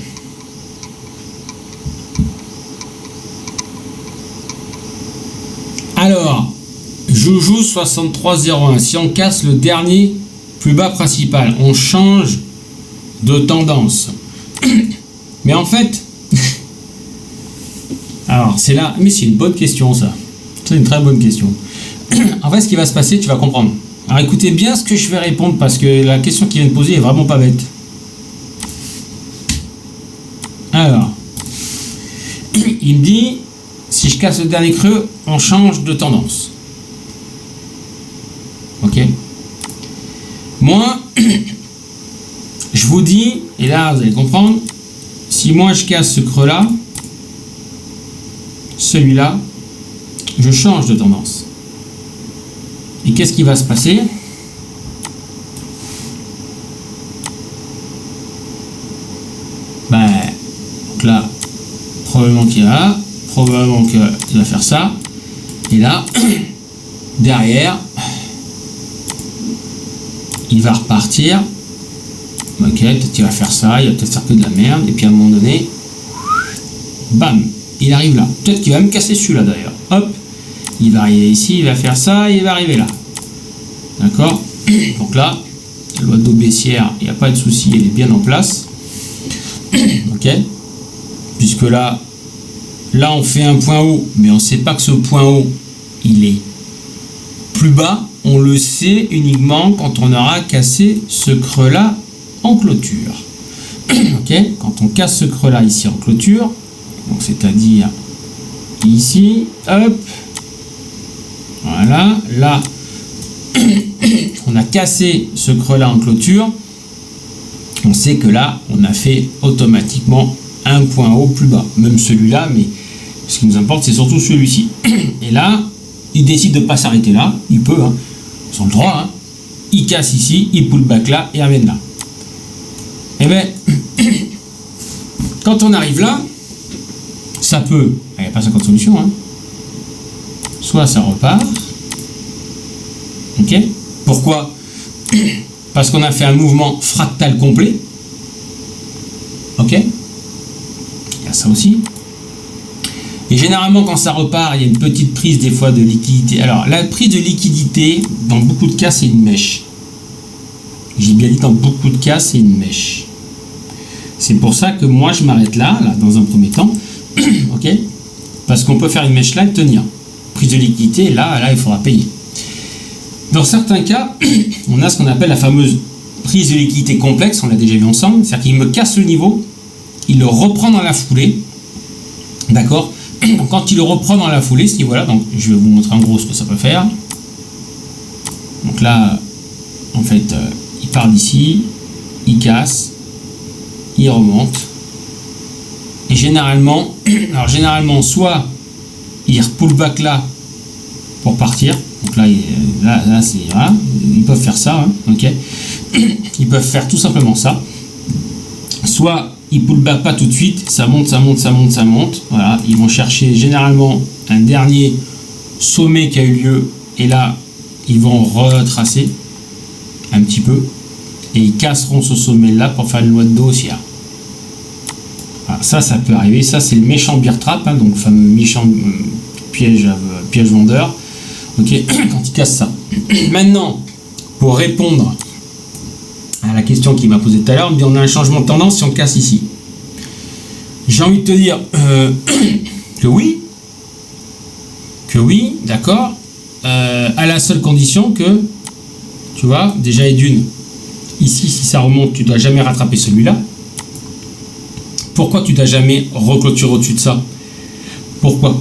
A: Alors, Joujou 6301, si on casse le dernier plus bas principal, on change de tendance. Mais en fait, Alors, c'est là, mais c'est une bonne question, ça. C'est une très bonne question. En fait, ce qui va se passer, tu vas comprendre. Alors, écoutez bien ce que je vais répondre, parce que la question qu'il vient de poser est vraiment pas bête. Alors, il me dit, si je casse le dernier creux, on change de tendance. Ok. Moi, je vous dis, et là, vous allez comprendre, si moi je casse ce creux-là, celui-là, je change de tendance. Et qu'est-ce qui va se passer? Ben, donc là, probablement qu'il y a, probablement qu'il va faire ça. Et là, derrière, il va repartir. Ok, peut-être qu'il va faire ça, il va peut-être faire que de la merde. Et puis à un moment donné, bam, il arrive là. Peut-être qu'il va me casser celui-là d'ailleurs. Hop, il va arriver ici, il va faire ça, et il va arriver là. D'accord? Donc là, la loi de dos baissière, il n'y a pas de souci, elle est bien en place. Ok? Puisque là on fait un point haut, mais on ne sait pas que ce point haut, il est plus bas. On le sait uniquement quand on aura cassé ce creux-là en clôture. Ok? Quand on casse ce creux-là ici en clôture, donc c'est-à-dire ici, hop, voilà, là, on a cassé ce creux-là en clôture, on sait que là, on a fait automatiquement un point haut plus bas. Même celui-là, mais ce qui nous importe, c'est surtout celui-ci. Et là, il décide de ne pas s'arrêter là, il peut, hein, sans le droit, hein. Il casse ici, il pull back là, et ramène là. Et bien, quand on arrive là, ça peut, il n'y a pas 50 solutions, hein. Soit ça repart, ok? Pourquoi? Parce qu'on a fait un mouvement fractal complet, ok? Il y a ça aussi. Et généralement, quand ça repart, il y a une petite prise des fois de liquidité. Alors, la prise de liquidité, dans beaucoup de cas, c'est une mèche. J'ai bien dit, dans beaucoup de cas, c'est une mèche. C'est pour ça que moi, je m'arrête là, dans un premier temps, ok? Parce qu'on peut faire une mèche là et tenir. Prise de liquidité, là, il faudra payer. Dans certains cas, on a ce qu'on appelle la fameuse prise de liquidité complexe, on l'a déjà vu ensemble, c'est-à-dire qu'il me casse le niveau, il le reprend dans la foulée, d'accord? Donc quand il le reprend dans la foulée, ce niveau-là, donc je vais vous montrer en gros ce que ça peut faire. Donc là, en fait, il part d'ici, il casse, il remonte, et généralement, soit il repull back là pour partir. Donc là, c'est voilà, ils peuvent faire ça, hein, ok. Ils peuvent faire tout simplement ça. Soit ils pull back pas tout de suite, ça monte. Voilà, ils vont chercher généralement un dernier sommet qui a eu lieu, et là, ils vont retracer un petit peu, et ils casseront ce sommet-là pour faire une loi de dos haussière. Voilà, ça peut arriver. Ça, c'est le méchant bear trap, hein, donc le fameux méchant piège vendeur. Ok, quand il casse ça. Maintenant, pour répondre à la question qu'il m'a posée tout à l'heure, on a un changement de tendance si on casse ici. J'ai envie de te dire que oui, d'accord, à la seule condition que, tu vois, déjà et d'une, ici, si ça remonte, tu ne dois jamais rattraper celui-là. Pourquoi tu ne dois jamais reclôturer au-dessus de ça? Pourquoi?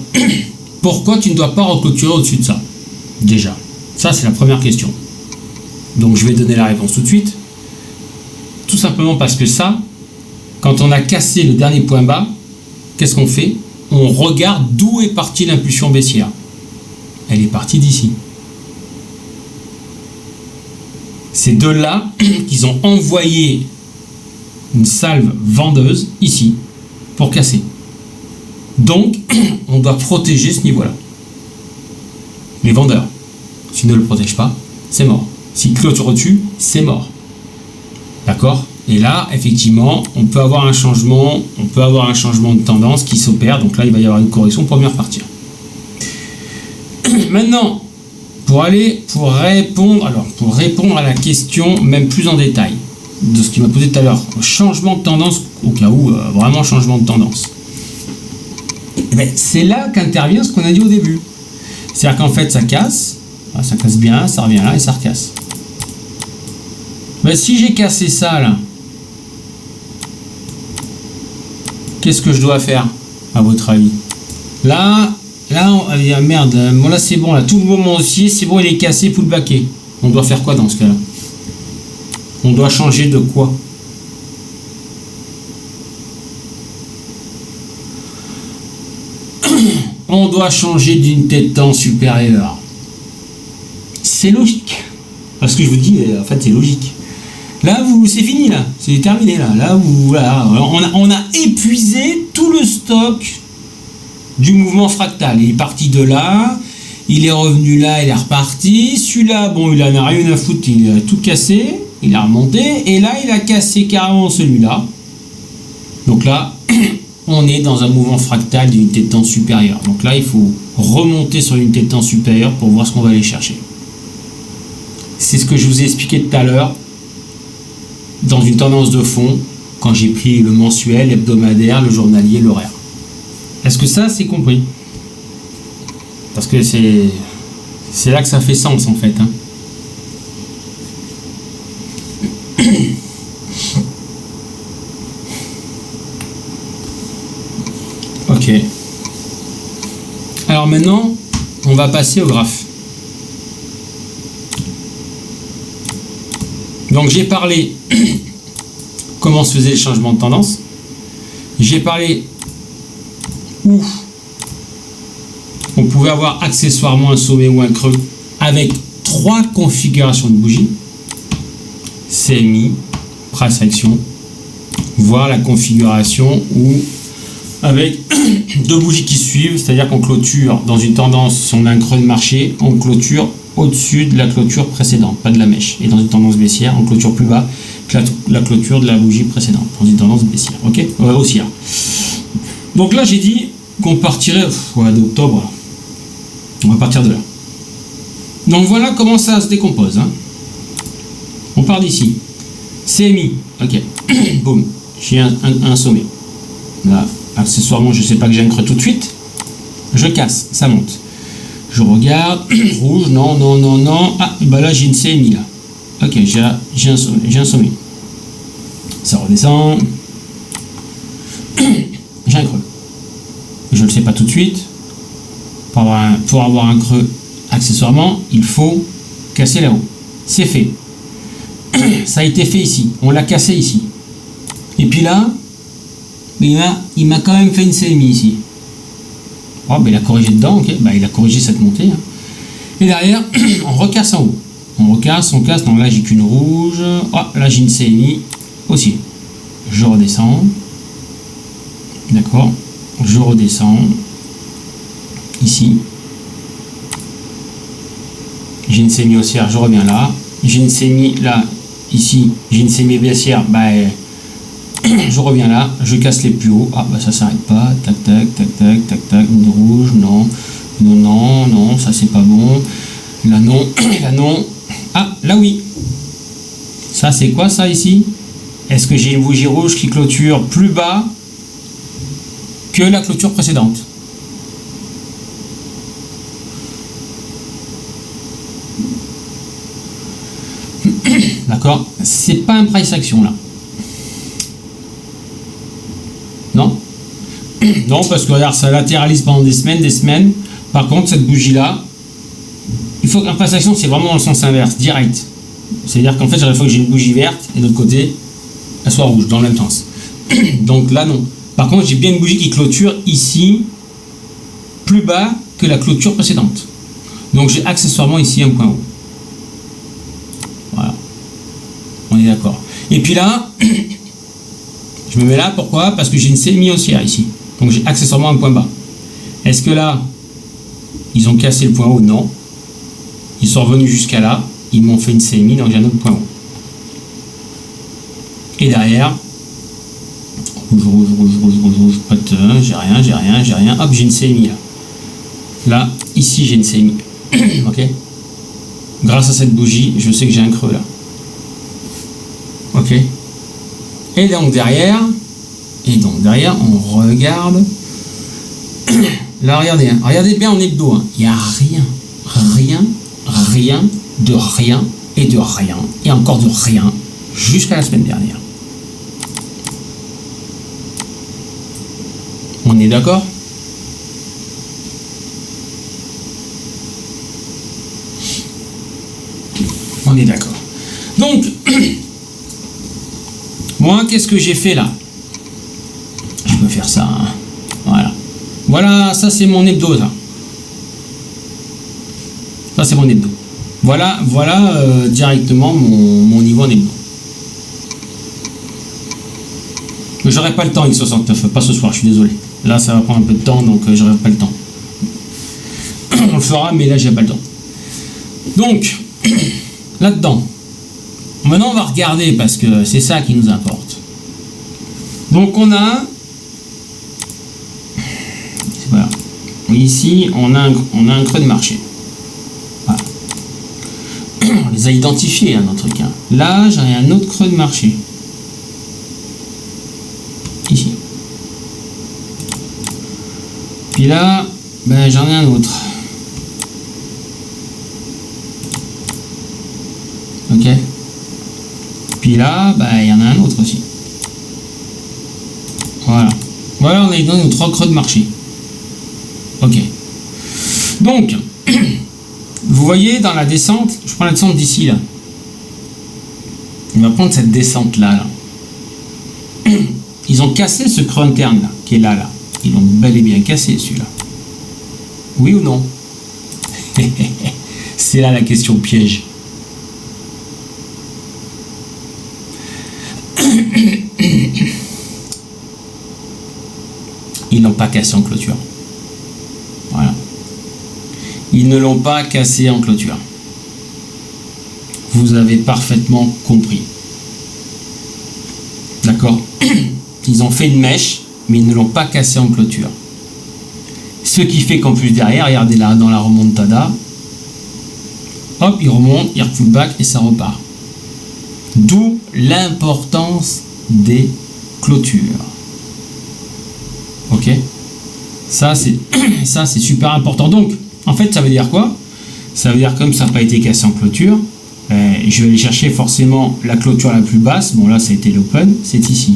A: Pourquoi tu ne dois pas reclôturer au-dessus de ça? Déjà, ça c'est la première question. Donc je vais donner la réponse tout de suite. Tout simplement parce que ça, quand on a cassé le dernier point bas, qu'est-ce qu'on fait? On regarde d'où est partie l'impulsion baissière. Elle est partie d'ici. C'est de là qu'ils ont envoyé une salve vendeuse ici pour casser. Donc, on doit protéger ce niveau-là. Les vendeurs, s'ils ne le protègent pas, c'est mort. S'ils clôturent au-dessus, c'est mort. D'accord? Et là, effectivement, on peut avoir un changement de tendance qui s'opère. Donc là, il va y avoir une correction pour bien repartir. Maintenant, pour répondre à la question, même plus en détail, de ce qu'il m'a posé tout à l'heure, changement de tendance, au cas où, vraiment changement de tendance. Eh ben, c'est là qu'intervient ce qu'on a dit au début. C'est-à-dire qu'en fait, ça casse bien, ça revient là et ça recasse. Ben, si j'ai cassé ça là, qu'est-ce que je dois faire, à votre avis? Là, merde, bon là c'est bon, là, tout le moment aussi, c'est bon, il est cassé, full baquet. On doit faire quoi dans ce cas-là? On doit changer de quoi? On doit changer d'unité de temps supérieure. C'est logique. Parce que je vous dis, en fait, c'est logique. Là, c'est fini, là. C'est terminé, là. Là, voilà. On a épuisé tout le stock du mouvement fractal. Il est parti de là, il est revenu là, il est reparti. Celui-là, bon, il en a rien à foutre, il a tout cassé, il a remonté. Et là, il a cassé carrément celui-là. Donc là, on est dans un mouvement fractal d'unité de temps supérieure. Donc là, il faut remonter sur l'unité de temps supérieure pour voir ce qu'on va aller chercher. C'est ce que je vous ai expliqué tout à l'heure dans une tendance de fond, quand j'ai pris le mensuel, l'hebdomadaire, le journalier, l'horaire. Est-ce que ça, c'est compris? Parce que c'est là que ça fait sens, en fait. Hein. Ok. Alors maintenant, on va passer au graphe. Donc j'ai parlé comment se faisait le changement de tendance. J'ai parlé où on pouvait avoir accessoirement un sommet ou un creux avec 3 configurations de bougies. CMI, price action, voire la configuration où avec 2 bougies qui suivent, c'est-à-dire qu'on clôture dans une tendance, si on a un creux de marché, on clôture au-dessus de la clôture précédente, pas de la mèche. Et dans une tendance baissière, on clôture plus bas que la clôture de la bougie précédente, dans une tendance baissière. Ok, haussière. Donc là, j'ai dit qu'on partirait d'octobre. On va partir de là. Donc voilà comment ça se décompose. Hein. On part d'ici. CMI, ok. Boum, j'ai un sommet. Là, accessoirement, je ne sais pas que j'ai un creux tout de suite. Je casse, ça monte. Je regarde, rouge, non, non, non, non. Ah, bah là j'ai une CMI là. Ok, j'ai un sommet. Ça redescend. J'ai un creux. Je ne le sais pas tout de suite. Pour avoir un creux accessoirement, il faut casser là-haut. C'est fait. Ça a été fait ici. On l'a cassé ici. Et puis là, il m'a quand même fait une CMI ici. Oh, ben il a corrigé dedans, ok. Ben, il a corrigé cette montée. Hein. Et derrière, on recasse en haut. On casse. Donc là, j'ai qu'une rouge. Oh, là, j'ai une CMI aussi. Je redescends. D'accord. Je redescends. Ici. J'ai une CMI haussière, je reviens là. J'ai une CMI là, ici. J'ai une CMI baissière. Ben, je reviens là, je casse les plus hauts. Ah bah ça s'arrête pas. Tac tac tac tac tac tac. Une rouge, non. Non, non, non, ça c'est pas bon. Là non, là non. Ah là oui. Ça c'est quoi ça ici? Est-ce que j'ai une bougie rouge qui clôture plus bas que la clôture précédente? D'accord? C'est pas un price action là. Non? Non, parce que regarde, ça latéralise pendant des semaines. Par contre, cette bougie-là, il faut qu'un price action, c'est vraiment dans le sens inverse, direct. C'est-à-dire qu'en fait, il faut que j'ai une bougie verte et de l'autre côté, elle soit rouge, dans le même sens. Donc là, non. Par contre, j'ai bien une bougie qui clôture ici, plus bas que la clôture précédente. Donc j'ai accessoirement ici un point haut. Voilà. On est d'accord. Et puis là, je me mets là, pourquoi? Parce que j'ai une CMI haussière ici. Donc j'ai accessoirement un point bas. Est-ce que là, ils ont cassé le point haut? Non. Ils sont revenus jusqu'à là. Ils m'ont fait une CMI, donc j'ai un autre point haut. Et derrière, rouge, j'ai rien. Hop, j'ai une CMI là. Là, ici, j'ai une CMI. Ok? Grâce à cette bougie, je sais que j'ai un creux là. Ok? Et donc derrière, on regarde là, regardez, hein. Regardez bien en hebdo. Hein. Il n'y a rien, rien, de rien et de rien, et encore de rien, jusqu'à la semaine dernière. On est d'accord? On est d'accord. Donc, moi, qu'est-ce que j'ai fait là? Je peux faire ça. Hein. Voilà. Voilà, ça c'est mon hebdo, ça. Ça c'est mon hebdo. Voilà, directement mon niveau en hebdo. Mais j'aurai pas le temps, X69, pas ce soir, je suis désolé. Là, ça va prendre un peu de temps, donc j'aurai pas le temps. On le fera, mais là, j'ai pas le temps. Donc, là-dedans, maintenant, on va regarder, parce que c'est ça qui nous importe. Donc, on a... Voilà. Ici, on a un creux de marché. Voilà. On les a identifiés, hein, notre truc. Hein. Là, j'ai un autre creux de marché. Ici. Puis là, ben, j'en ai un autre. Ok. Puis là, ben, il y en a un autre aussi. Voilà. Voilà, on a donné nos 3 creux de marché. Ok. Donc, vous voyez dans la descente, je prends la descente d'ici là. On va prendre cette descente là. Ils ont cassé ce creux interne là, qui est là. Ils l'ont bel et bien cassé celui-là. Oui ou non? C'est là la question piège. Ils n'ont pas cassé en clôture. Voilà. Ils ne l'ont pas cassé en clôture. Vous avez parfaitement compris. D'accord? Ils ont fait une mèche, mais ils ne l'ont pas cassé en clôture. Ce qui fait qu'en plus derrière, regardez là, dans la remontada, hop, il remonte, il recule back et ça repart. D'où l'importance des clôtures. Ok? Ça, c'est super important. Donc, en fait, ça veut dire quoi? Ça veut dire comme ça n'a pas été cassé en clôture, je vais aller chercher forcément la clôture la plus basse. Bon, là, ça a été l'open, c'est ici.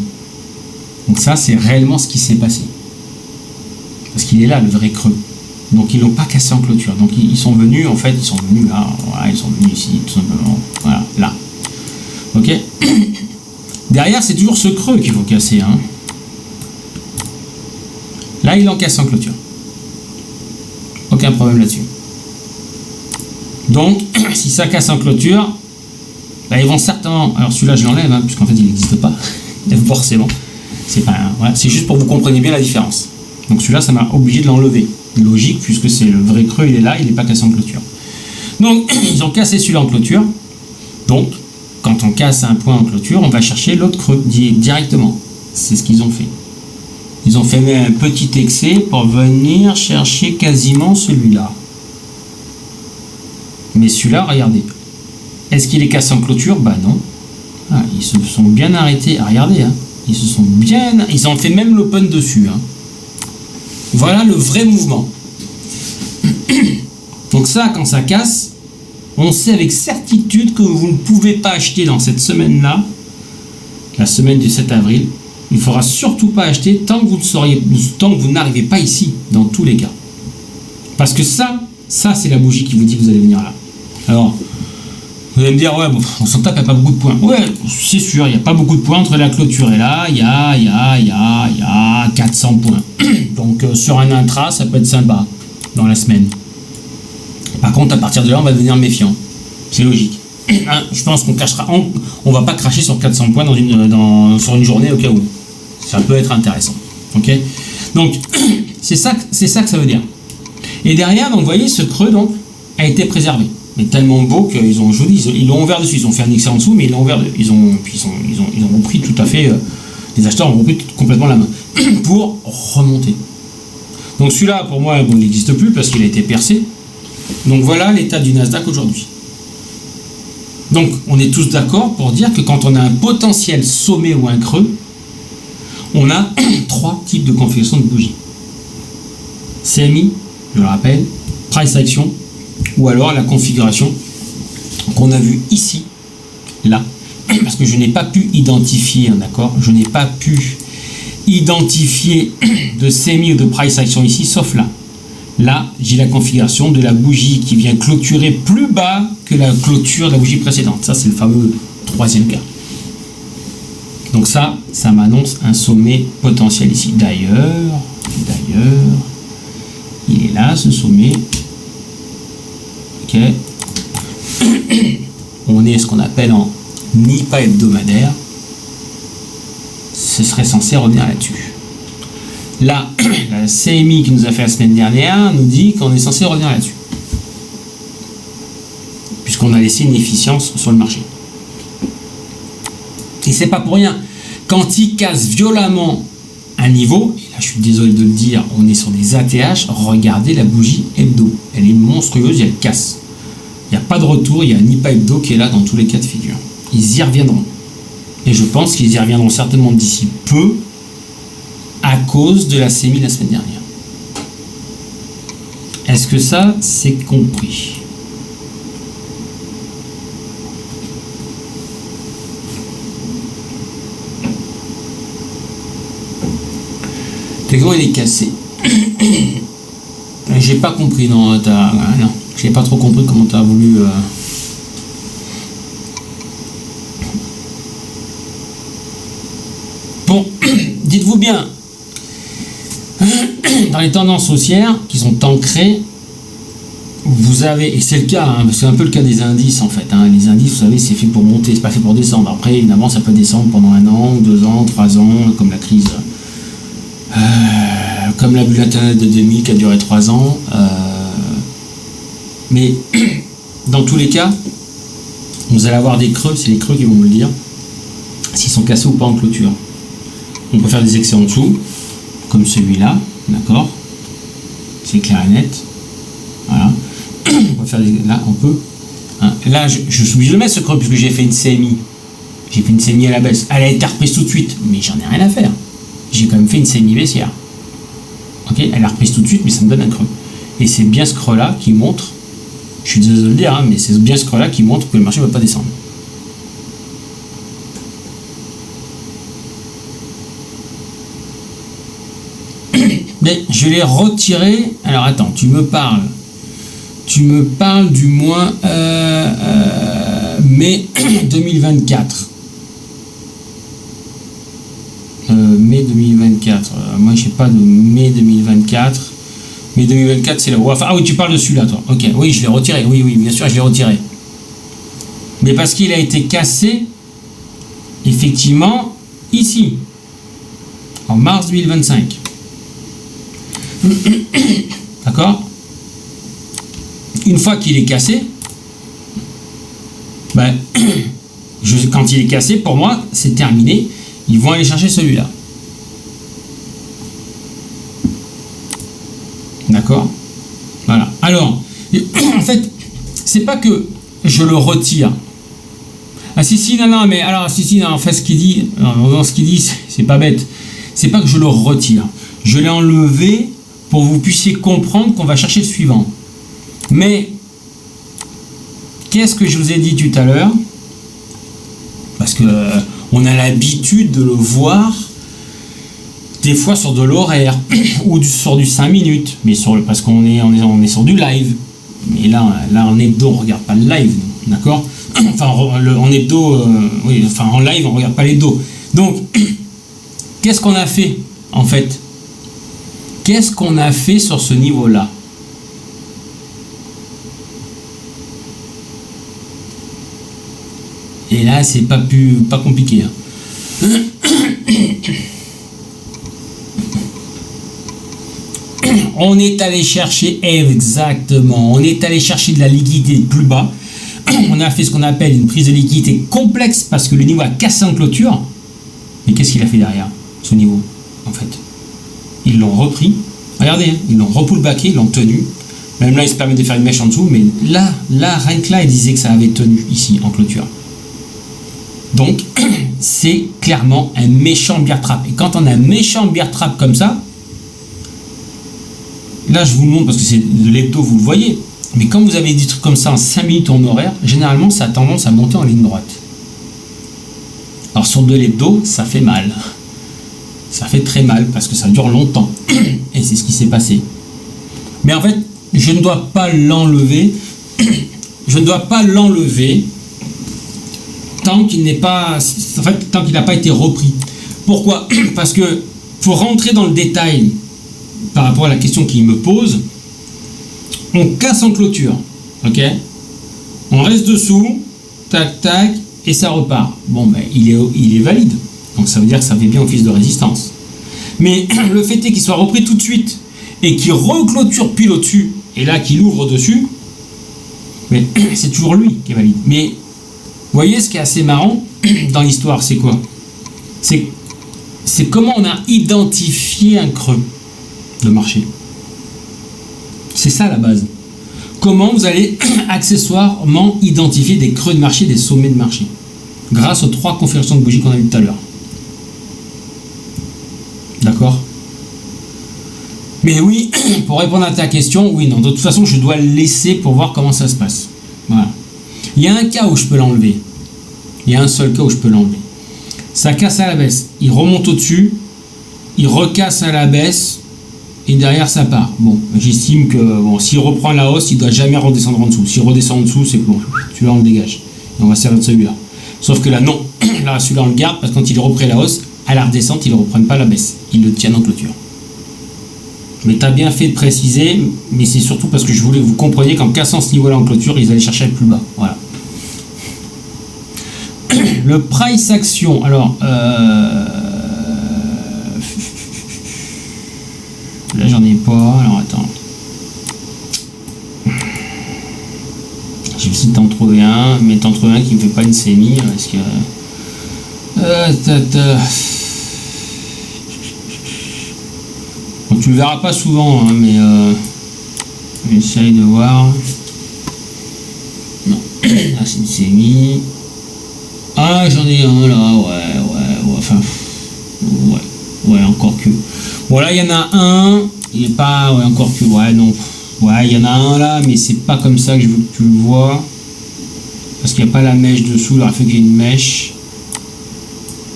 A: Donc ça, c'est réellement ce qui s'est passé. Parce qu'il est là, le vrai creux. Donc, ils l'ont pas cassé en clôture. Donc, ils sont venus, en fait, ils sont venus là. Voilà, ils sont venus ici, tout simplement. Voilà, là. Ok? Derrière, c'est toujours ce creux qu'il faut casser. Hein. Là, ils l'ont cassé en clôture. Aucun problème là-dessus. Donc, si ça casse en clôture, là, ils vont certainement... Alors, celui-là, je l'enlève, hein, puisqu'en fait, il n'existe pas. Forcément. C'est pas, voilà, c'est juste pour que vous compreniez bien la différence. Donc celui-là, ça m'a obligé de l'enlever. Logique, puisque c'est le vrai creux, il est là, il n'est pas cassé en clôture. Donc, ils ont cassé celui-là en clôture. Donc, quand on casse un point en clôture, on va chercher l'autre creux directement. C'est ce qu'ils ont fait. Ils ont fait un petit excès pour venir chercher quasiment celui-là. Mais celui-là, regardez. Est-ce qu'il est cassé en clôture? Bah non. Ah, ils se sont bien arrêtés. Ah, regardez, hein. Ils ont fait même l'open dessus. Hein. Voilà le vrai mouvement. Donc ça, quand ça casse, on sait avec certitude que vous ne pouvez pas acheter dans cette semaine-là, la semaine du 7 avril. Il ne faudra surtout pas acheter tant que vous n'arrivez pas ici, dans tous les cas. Parce que ça c'est la bougie qui vous dit que vous allez venir là. Alors, vous allez me dire, ouais, bon, on s'en tape, il n'y a pas beaucoup de points. Ouais, c'est sûr, il n'y a pas beaucoup de points entre la clôture et là, il y a 400 points. Donc, sur un intra, ça peut être sympa dans la semaine. Par contre, à partir de là, on va devenir méfiant. C'est logique. Je pense on va pas cracher sur 400 points sur une journée au cas où. Ça peut être intéressant. Ok? Donc, c'est ça que ça veut dire. Et derrière, donc, vous voyez, ce creux donc, a été préservé. Mais tellement beau qu'ils ont joli, ils l'ont ouvert dessus, ils ont fait un excès en dessous, mais ils l'ont ouvert, ils ont repris tout à fait, les acheteurs ont repris complètement la main pour remonter. Donc celui-là, pour moi, bon, il n'existe plus parce qu'il a été percé. Donc voilà l'état du Nasdaq aujourd'hui. Donc on est tous d'accord pour dire que quand on a un potentiel sommet ou un creux, on a 3 types de configuration de bougies. CMI, je le rappelle, price action, ou alors la configuration qu'on a vue ici, là, parce que je n'ai pas pu identifier, d'accord, je n'ai pas pu identifier de CMI ou de price action ici, sauf là. Là, j'ai la configuration de la bougie qui vient clôturer plus bas que la clôture de la bougie précédente. Ça, c'est le fameux troisième cas. Donc ça m'annonce un sommet potentiel ici. D'ailleurs, il est là, ce sommet. Ok. On est ce qu'on appelle en NIPA hebdomadaire. Ce serait censé revenir là-dessus. Là, la CMI qui nous a fait la semaine dernière nous dit qu'on est censé revenir là-dessus. Puisqu'on a laissé une efficience sur le marché. Et c'est pas pour rien. Quand il casse violemment un niveau, et là je suis désolé de le dire, on est sur des ATH, regardez la bougie hebdo. Elle est monstrueuse et elle casse. Il n'y a pas de retour, il y a un NIPA hebdo qui est là dans tous les cas de figure. Ils y reviendront. Et je pense qu'ils y reviendront certainement d'ici peu, à cause de la CMI la semaine dernière. Est-ce que ça, c'est compris? Comment il est cassé? J'ai pas compris, non, non, j'ai pas trop compris comment tu as voulu... Bon, dites-vous bien, dans les tendances haussières qui sont ancrées, vous avez, et c'est le cas, hein, c'est un peu le cas des indices en fait, hein, les indices, vous savez, c'est fait pour monter, c'est pas fait pour descendre. Après, évidemment, ça peut descendre pendant 1 an, 2 ans, 3 ans, comme la crise, comme la bulle internet de 2000 qui a duré 3 ans. Mais dans tous les cas, vous allez avoir des creux, c'est les creux qui vont vous le dire, s'ils sont cassés ou pas en clôture. On peut faire des excès en dessous, comme celui-là, d'accord, c'est clair et net, voilà. On peut faire des, là on peut, hein. Là je suis obligé de le mettre ce creux puisque j'ai fait une CMI, à la baisse, elle a été reprise tout de suite, mais j'en ai rien à faire, j'ai quand même fait une CMI baissière, ok, elle a reprise tout de suite mais ça me donne un creux, et c'est bien ce creux là qui montre, je suis désolé de le dire, hein, mais c'est bien ce creux là qui montre que le marché ne va pas descendre. Mais je l'ai retiré. Alors attends, tu me parles du mois mai 2024. Mai 2024. Moi, je sais pas de mai 2024. Mai 2024, c'est là. Enfin, ah oui, tu parles de celui-là, toi. Ok, oui, je l'ai retiré. Oui, bien sûr, je l'ai retiré. Mais parce qu'il a été cassé, effectivement, ici, en mars 2025. D'accord? Une fois qu'il est cassé, ben, quand il est cassé, pour moi, c'est terminé. Ils vont aller chercher celui-là. D'accord? Voilà. Alors, en fait, c'est pas que je le retire. Ah si, non, mais alors, si, non, en fait, ce qu'il dit, c'est pas bête. C'est pas que je le retire. Je l'ai enlevé pour que vous puissiez comprendre qu'on va chercher le suivant. Mais, qu'est-ce que je vous ai dit tout à l'heure? Parce que on a l'habitude de le voir des fois sur de l'horaire ou sur du 5 minutes, mais parce qu'on est sur du live. Mais là en hebdo, on regarde pas le live, d'accord? Enfin, en hebdo, oui, enfin en live, on regarde pas l'hebdo. Donc, qu'est-ce qu'on a fait en fait? Qu'est-ce qu'on a fait sur ce niveau-là? Et là, c'est pas compliqué. Hein. On est allé chercher, exactement, on est allé chercher de la liquidité plus bas. On a fait ce qu'on appelle une prise de liquidité complexe parce que le niveau a cassé en clôture. Mais qu'est-ce qu'il a fait derrière, ce niveau, en fait? Ils l'ont repris. Regardez, hein, ils l'ont repullbacké, ils l'ont tenu. Même là, il se permet de faire une mèche en dessous, mais là, rien que là, il disait que ça avait tenu ici, en clôture. Donc, c'est clairement un méchant bear trap. Et quand on a un méchant bear trap comme ça, là je vous le montre parce que c'est de l'hebdo, vous le voyez, mais quand vous avez des trucs comme ça en 5 minutes en horaire, généralement ça a tendance à monter en ligne droite. Alors sur de l'hebdo, ça fait mal. Ça fait très mal parce que ça dure longtemps. Et c'est ce qui s'est passé. Mais en fait, je ne dois pas l'enlever. Je ne dois pas l'enlever tant qu'il n'est pas, en fait, tant qu'il n'a pas été repris. Pourquoi? Parce que pour rentrer dans le détail par rapport à la question qu'il me pose, on casse en clôture, ok? On reste dessous, tac tac, et ça repart. Bon, ben il est valide. Donc ça veut dire que ça fait bien office de résistance. Mais le fait est qu'il soit repris tout de suite et qu'il reclôture pile au-dessus et là qu'il ouvre dessus, mais c'est toujours lui qui est valide. Mais vous voyez ce qui est assez marrant dans l'histoire, c'est quoi? C'est comment on a identifié un creux de marché. C'est ça la base. Comment vous allez accessoirement identifier des creux de marché, des sommets de marché, grâce aux 3 configurations de bougies qu'on a vues tout à l'heure. D'accord? Mais oui, pour répondre à ta question, oui, non, de toute façon, je dois le laisser pour voir comment ça se passe. Voilà. Il y a un cas où je peux l'enlever. Il y a un seul cas où je peux l'enlever. Ça casse à la baisse. Il remonte au-dessus, il recasse à la baisse, et derrière ça part. Bon, j'estime que bon, s'il reprend la hausse, il ne doit jamais redescendre en dessous. S'il redescend en dessous, c'est bon, celui-là on le dégage. Et on va servir de celui-là. Sauf que là, non. Là, celui-là on le garde parce que quand il reprend la hausse, à la redescente, ils ne reprennent pas la baisse. Ils le tiennent en clôture. Mais tu as bien fait de préciser, mais c'est surtout parce que je voulais que vous compreniez qu'en cassant ce niveau-là en clôture, ils allaient chercher à être plus bas. Voilà. Le price action, alors là j'en ai pas, alors attends. J'ai essayé de t'en trouver un, mais t'en trouver un qui me fait pas une sémie, parce que bon, tu le verras pas souvent, hein, mais j'essaye de voir. Non, là c'est une sémie. Ah, j'en ai un là, ouais, enfin, ouais, encore que. Bon, là, il y en a un, il est pas, ouais, encore que, ouais, non, ouais, il y en a un là, mais c'est pas comme ça que je veux que tu le vois. Parce qu'il n'y a pas la mèche dessous, il aurait fait qu'il y ait une mèche.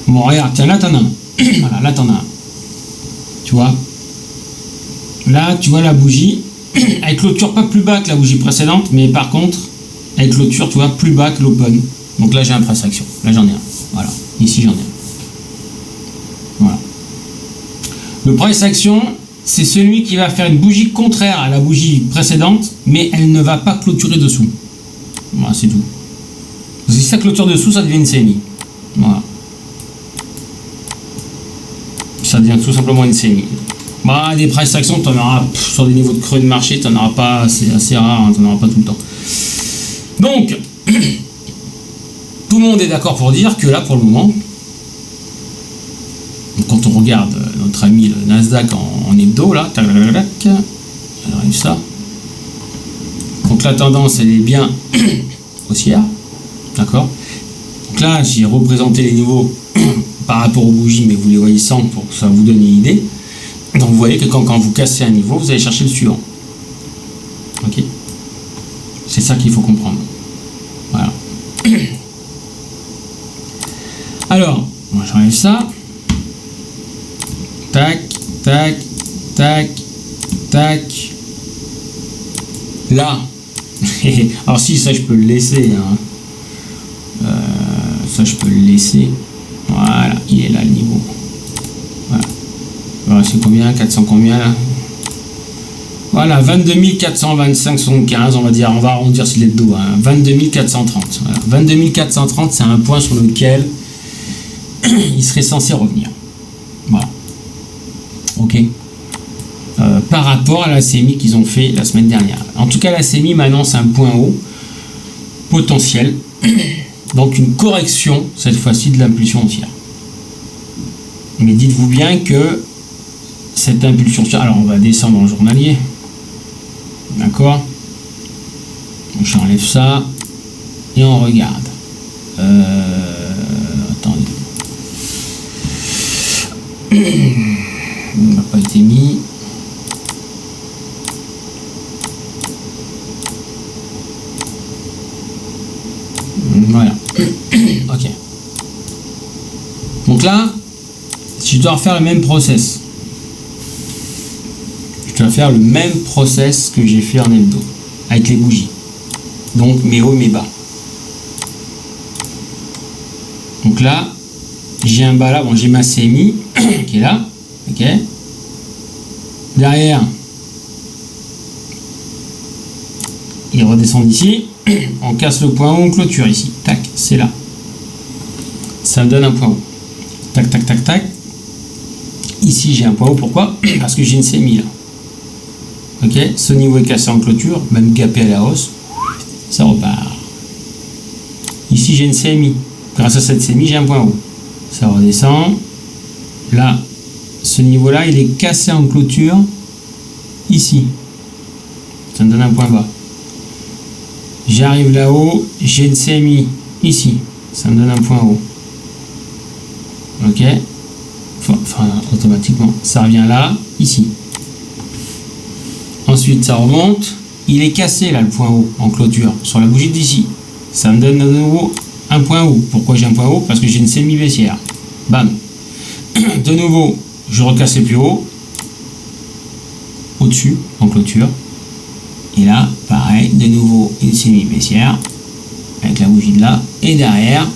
A: Bon, regarde, tiens, là, t'en as un. Voilà, là, t'en as un. Tu vois? Là, tu vois la bougie, avec clôture pas plus bas que la bougie précédente, mais par contre, avec clôture, tu vois, plus bas que l'open. Donc là, j'ai un price action. Là, j'en ai un. Voilà. Ici, j'en ai un. Voilà. Le price action, c'est celui qui va faire une bougie contraire à la bougie précédente, mais elle ne va pas clôturer dessous. Voilà, c'est tout. Parce que si ça clôture dessous, ça devient une CMI. Voilà. Ça devient tout simplement une CMI. Bah, des price action, tu en auras sur des niveaux de creux de marché, tu n'en auras pas, c'est assez rare, hein, tu n'en auras pas tout le temps. Donc, tout le monde est d'accord pour dire que là, pour le moment, quand on regarde notre ami le Nasdaq en hebdo, là, tac, arrive ça. Donc la tendance, elle est bien haussière, d'accord. Donc là, j'ai représenté les niveaux par rapport aux bougies, mais vous les voyez sans pour que ça vous donne une idée. Donc vous voyez que quand vous cassez un niveau, vous allez chercher le suivant. Ok. C'est ça qu'il faut comprendre. Voilà. Alors, moi j'enlève ça. Tac, tac, tac, tac. Là. Alors si, ça je peux le laisser. Hein. Ça je peux le laisser. Voilà, il est là le niveau. Voilà. Voilà, c'est combien? 400 combien là? Voilà, 22 425,75, on va dire, on va arrondir sur les dos, hein. 22 430. Voilà. 22 430, c'est un point sur lequel il serait censé revenir. Voilà. Ok. Par rapport à la CMI qu'ils ont fait la semaine dernière. En tout cas, la CMI m'annonce un point haut potentiel. Donc une correction, cette fois-ci, de l'impulsion haussière. Mais dites-vous bien que cette impulsion haussière... Alors, on va descendre en journalier. D'accord? J'enlève ça. Et on regarde. Attendez. Il n'a pas été mis. Donc là, je dois refaire le même process. Je dois faire le même process que j'ai fait en hebdo, avec les bougies. Donc mes hauts et mes bas. Donc là, j'ai un bas là, bon j'ai ma CMI qui est là, ok. Derrière, il redescend d'ici, on casse le point haut, on clôture ici, tac, c'est là. Ça me donne un point haut. Tac, tac, tac, tac. Ici j'ai un point haut, pourquoi? Parce que j'ai une CMI là. Ok, ce niveau est cassé en clôture, même gapé à la hausse, ça repart. Ici j'ai une CMI. Grâce à cette CMI, j'ai un point haut. Ça redescend. Là, ce niveau-là, il est cassé en clôture ici. Ça me donne un point bas. J'arrive là-haut, j'ai une CMI ici. Ça me donne un point haut. Ok. Enfin, automatiquement. Ça revient là, ici. Ensuite, ça remonte. Il est cassé là, le point haut, en clôture, sur la bougie d'ici. Ça me donne de nouveau un point haut. Pourquoi j'ai un point haut? Parce que j'ai une CMI baissière. Bam. De nouveau, je recasse plus haut. Au-dessus, en clôture. Et là, pareil, de nouveau, une CMI baissière. Avec la bougie de là. Et derrière,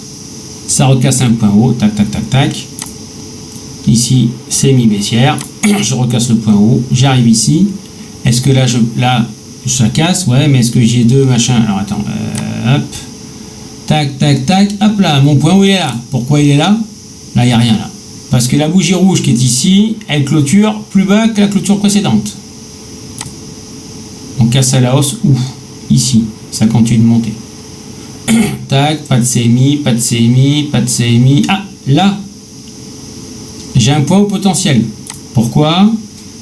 A: ça recasse un point haut. Tac, tac, tac, tac. Ici, CMI baissière. Je recasse le point haut. J'arrive ici. Est-ce que là, ça casse? Ouais, mais est-ce que j'ai deux machins? Alors, attends. Hop. Tac, tac, tac. Hop là, mon point haut, il est là. Pourquoi il est là? Là, il n'y a rien là. Parce que la bougie rouge qui est ici, elle clôture plus bas que la clôture précédente. On casse à la hausse où? Ici. Ça continue de monter. Tac, pas de CMI, pas de CMI, pas de CMI. Ah, là, j'ai un point haut potentiel. Pourquoi?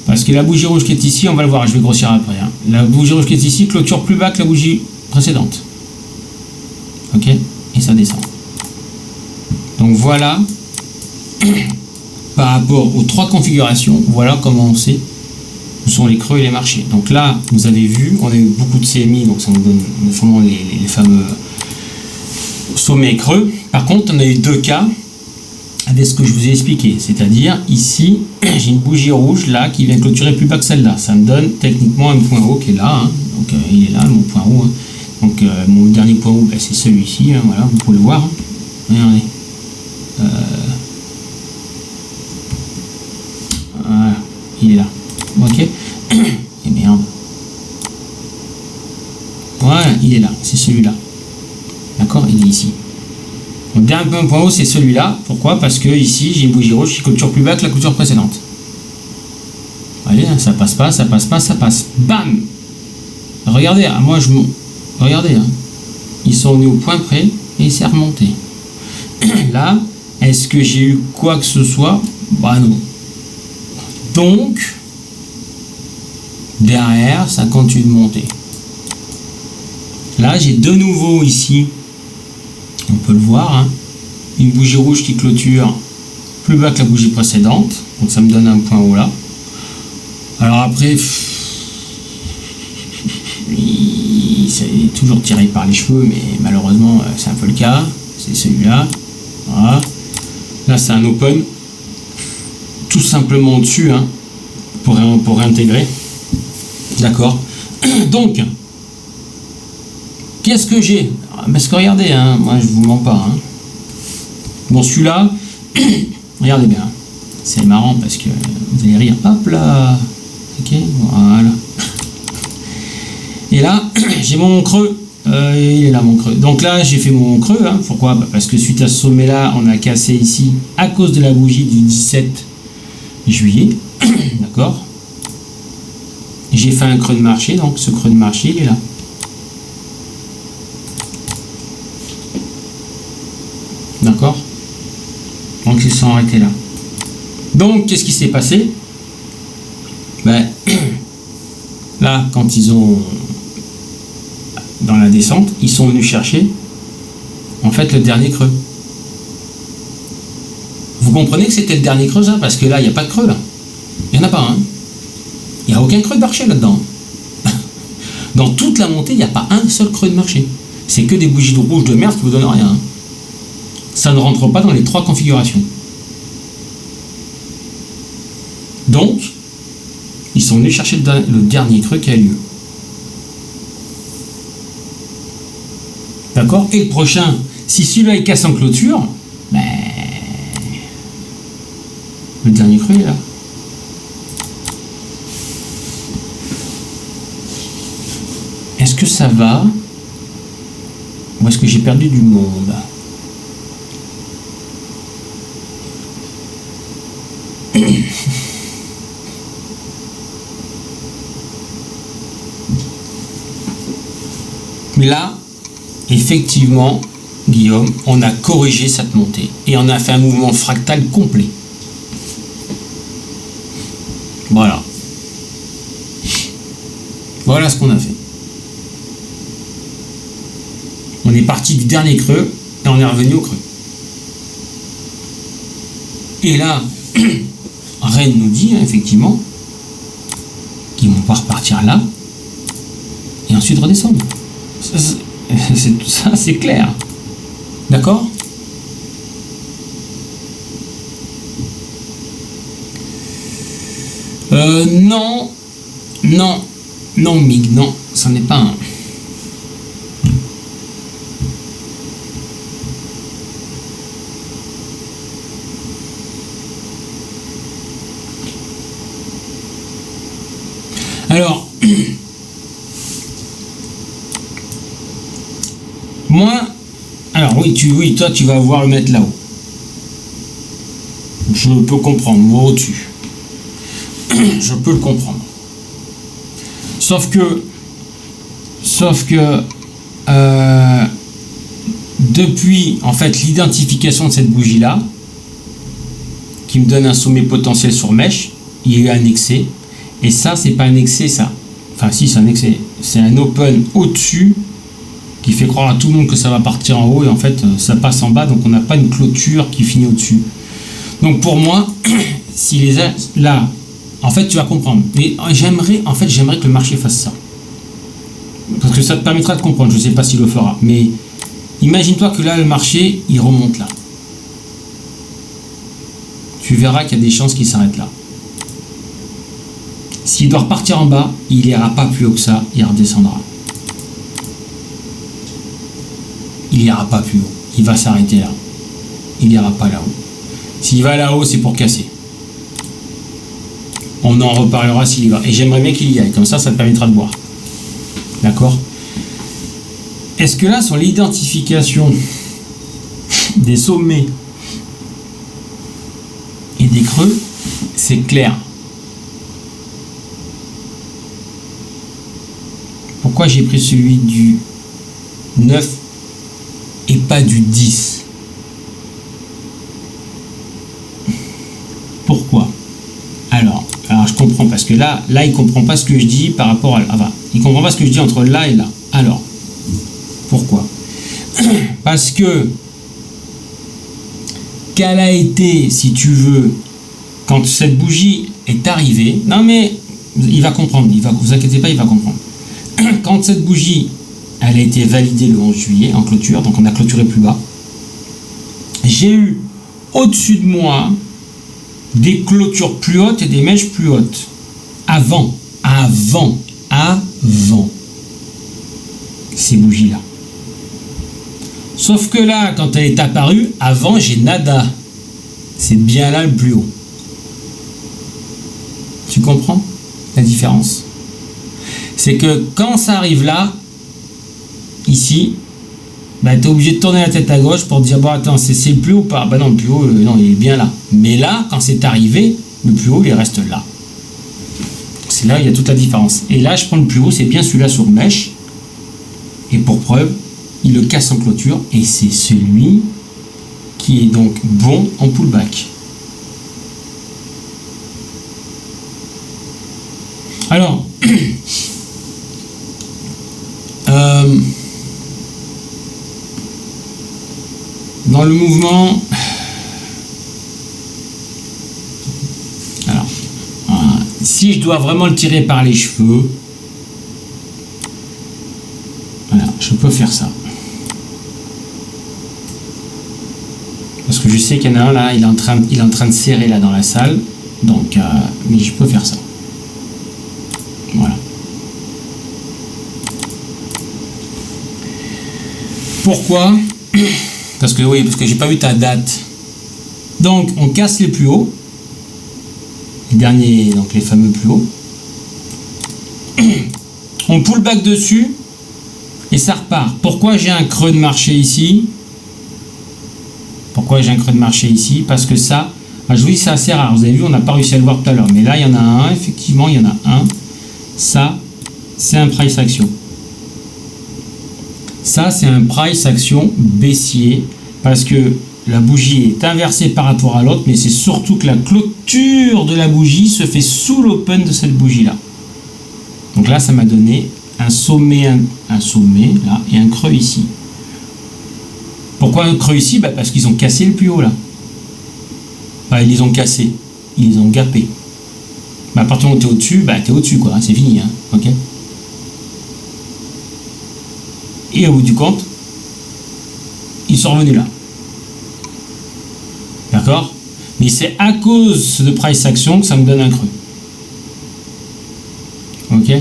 A: Parce que la bougie rouge qui est ici, on va le voir, je vais grossir après. Hein. La bougie rouge qui est ici clôture plus bas que la bougie précédente. Ok? Et ça descend. Donc voilà, par rapport aux trois configurations, voilà comment on sait où sont les creux et les marchés. Donc là, vous avez vu, on a eu beaucoup de CMI, donc ça nous donne vraiment les fameux sommets creux. Par contre, on a eu deux cas avec ce que je vous ai expliqué, c'est-à-dire ici, j'ai une bougie rouge là qui vient clôturer plus bas que celle-là. Ça me donne techniquement un point haut qui est là. Hein. Donc il est là, mon point haut. Hein. Donc mon dernier point haut, ben, c'est celui-ci. Hein, voilà, vous pouvez le voir. Hein. Regardez. Voilà, il est là. Ok. Et merde. Voilà, il est là. C'est celui-là. D'accord, il est ici. Mon dernier point haut, c'est celui-là. Pourquoi? Parce que ici, j'ai une bougie rouge qui clôture plus bas que la clôture précédente. Vous voyez, ça passe pas, ça passe pas, ça passe. Bam! Regardez, moi je monte. Regardez, hein. Ils sont venus au point près et c'est remonté. Là, est-ce que j'ai eu quoi que ce soit? Bah non. Donc, derrière, ça continue de monter. Là, j'ai de nouveau ici, on peut le voir, hein, une bougie rouge qui clôture plus bas que la bougie précédente. Donc ça me donne un point haut là. Alors après, c'est toujours tiré par les cheveux, mais malheureusement, c'est un peu le cas. C'est celui-là. Voilà. Là, c'est un open. Tout simplement au-dessus, hein, pour réintégrer. D'accord. Donc, qu'est-ce que j'ai? Parce que regardez, hein, moi je vous mens pas. Hein. Bon, celui-là, regardez bien. C'est marrant parce que vous allez rire. Hop là. Ok, voilà. Et là, j'ai mon creux. Il est là mon creux. Donc là, j'ai fait mon creux. Hein. Pourquoi? Parce que suite à ce sommet-là, on a cassé ici à cause de la bougie du 17 juillet. D'accord. J'ai fait un creux de marché. Donc ce creux de marché, il est là. D'accord. Donc ils sont arrêtés là. Donc qu'est-ce qui s'est passé? Ben, là, quand ils ont dans la descente, ils sont venus chercher en fait le dernier creux. Vous comprenez que c'était le dernier creux, ça? Parce que là, il n'y a pas de creux là. Il n'y en a pas un. Il n'y a aucun creux de marché là-dedans. Dans toute la montée, il n'y a pas un seul creux de marché. C'est que des bougies de rouge de merde qui vous donnent rien. Ça ne rentre pas dans les trois configurations. Donc, ils sont venus chercher le dernier creux qui a lieu. D'accord? Et le prochain, si celui-là il casse en clôture, ben, le dernier creux est là. Est-ce que ça va? Ou est-ce que j'ai perdu du monde? Mais là, effectivement, Guillaume, on a corrigé cette montée et on a fait un mouvement fractal complet. Voilà. Voilà ce qu'on a fait. On est parti du dernier creux et on est revenu au creux. Et là, Rennes nous dit, effectivement, qu'ils vont pas repartir là et ensuite redescendre. Ça, c'est clair. D'accord? Non, Mig, non, ça n'est pas un. Alors, moi, alors oui, toi tu vas voir le mettre là-haut. Je peux comprendre, moi au-dessus. Je peux le comprendre. Sauf que depuis en fait l'identification de cette bougie là, qui me donne un sommet potentiel sur mèche, il y a eu un excès. Et ça, c'est pas un excès, ça. Enfin, si, c'est un excès. C'est un open au-dessus qui fait croire à tout le monde que ça va partir en haut et en fait, ça passe en bas. Donc, on n'a pas une clôture qui finit au-dessus. Donc, pour moi, si les là, en fait, tu vas comprendre. Mais j'aimerais que le marché fasse ça. Parce que ça te permettra de comprendre. Je sais pas s'il le fera. Mais imagine-toi que là, le marché, il remonte là. Tu verras qu'il y a des chances qu'il s'arrête là. S'il doit repartir en bas, il n'ira pas plus haut que ça, il redescendra. Il n'ira pas plus haut, il va s'arrêter là. Il n'ira pas là-haut. S'il va là-haut, c'est pour casser. On en reparlera s'il y va. Et j'aimerais bien qu'il y aille, comme ça, ça te permettra de voir. D'accord? Est-ce que là, sur l'identification des sommets et des creux, c'est clair? Pourquoi j'ai pris celui du 9 et pas du 10? Pourquoi? Alors je comprends, parce que là il comprend pas ce que je dis par rapport à... Enfin, il comprend pas ce que je dis entre là et là. Alors, pourquoi? Parce que quelle a été, si tu veux, quand cette bougie est arrivée... Non mais, il va comprendre, vous inquiétez pas, il va comprendre. Quand cette bougie, elle a été validée le 11 juillet en clôture, donc on a clôturé plus bas, j'ai eu au-dessus de moi des clôtures plus hautes et des mèches plus hautes. Avant ces bougies-là. Sauf que là, quand elle est apparue, avant, j'ai nada. C'est bien là le plus haut. Tu comprends la différence? C'est que quand ça arrive là, ici, bah, tu es obligé de tourner la tête à gauche pour te dire, bon attends, c'est le plus haut ou pas? Bah non, le plus haut, non, il est bien là. Mais là, quand c'est arrivé, le plus haut, il reste là. C'est là, il y a toute la différence. Et là, je prends le plus haut, c'est bien celui-là sur mèche. Et pour preuve, il le casse en clôture. Et c'est celui qui est donc bon en pullback. Alors, dans le mouvement, alors, si je dois vraiment le tirer par les cheveux, voilà, je peux faire ça. Parce que je sais qu'il y en a un là, il est en train de serrer là dans la salle. Donc, mais je peux faire ça. Voilà. Pourquoi? Parce que oui, parce que j'ai pas vu ta date. Donc, on casse les plus hauts. Les derniers, donc les fameux plus hauts. On pull back dessus et ça repart. Pourquoi j'ai un creux de marché ici? Pourquoi j'ai un creux de marché ici? Parce que ça, je vous dis, c'est assez rare. Vous avez vu, on n'a pas réussi à le voir tout à l'heure. Mais là, il y en a un. Effectivement, il y en a un. Ça, c'est un price action. Ça, c'est un price action baissier parce que la bougie est inversée par rapport à l'autre, mais c'est surtout que la clôture de la bougie se fait sous l'open de cette bougie-là. Donc là, ça m'a donné un sommet, un sommet là, et un creux ici. Pourquoi un creux ici? Parce qu'ils ont cassé le plus haut là. Ils les ont cassés, ils les ont gapés. À partir du moment où tu es au-dessus, tu es au-dessus quoi, c'est fini. Hein, ok. Et au bout du compte, ils sont revenus là. D'accord? Mais c'est à cause de price action que ça me donne un creux. Ok?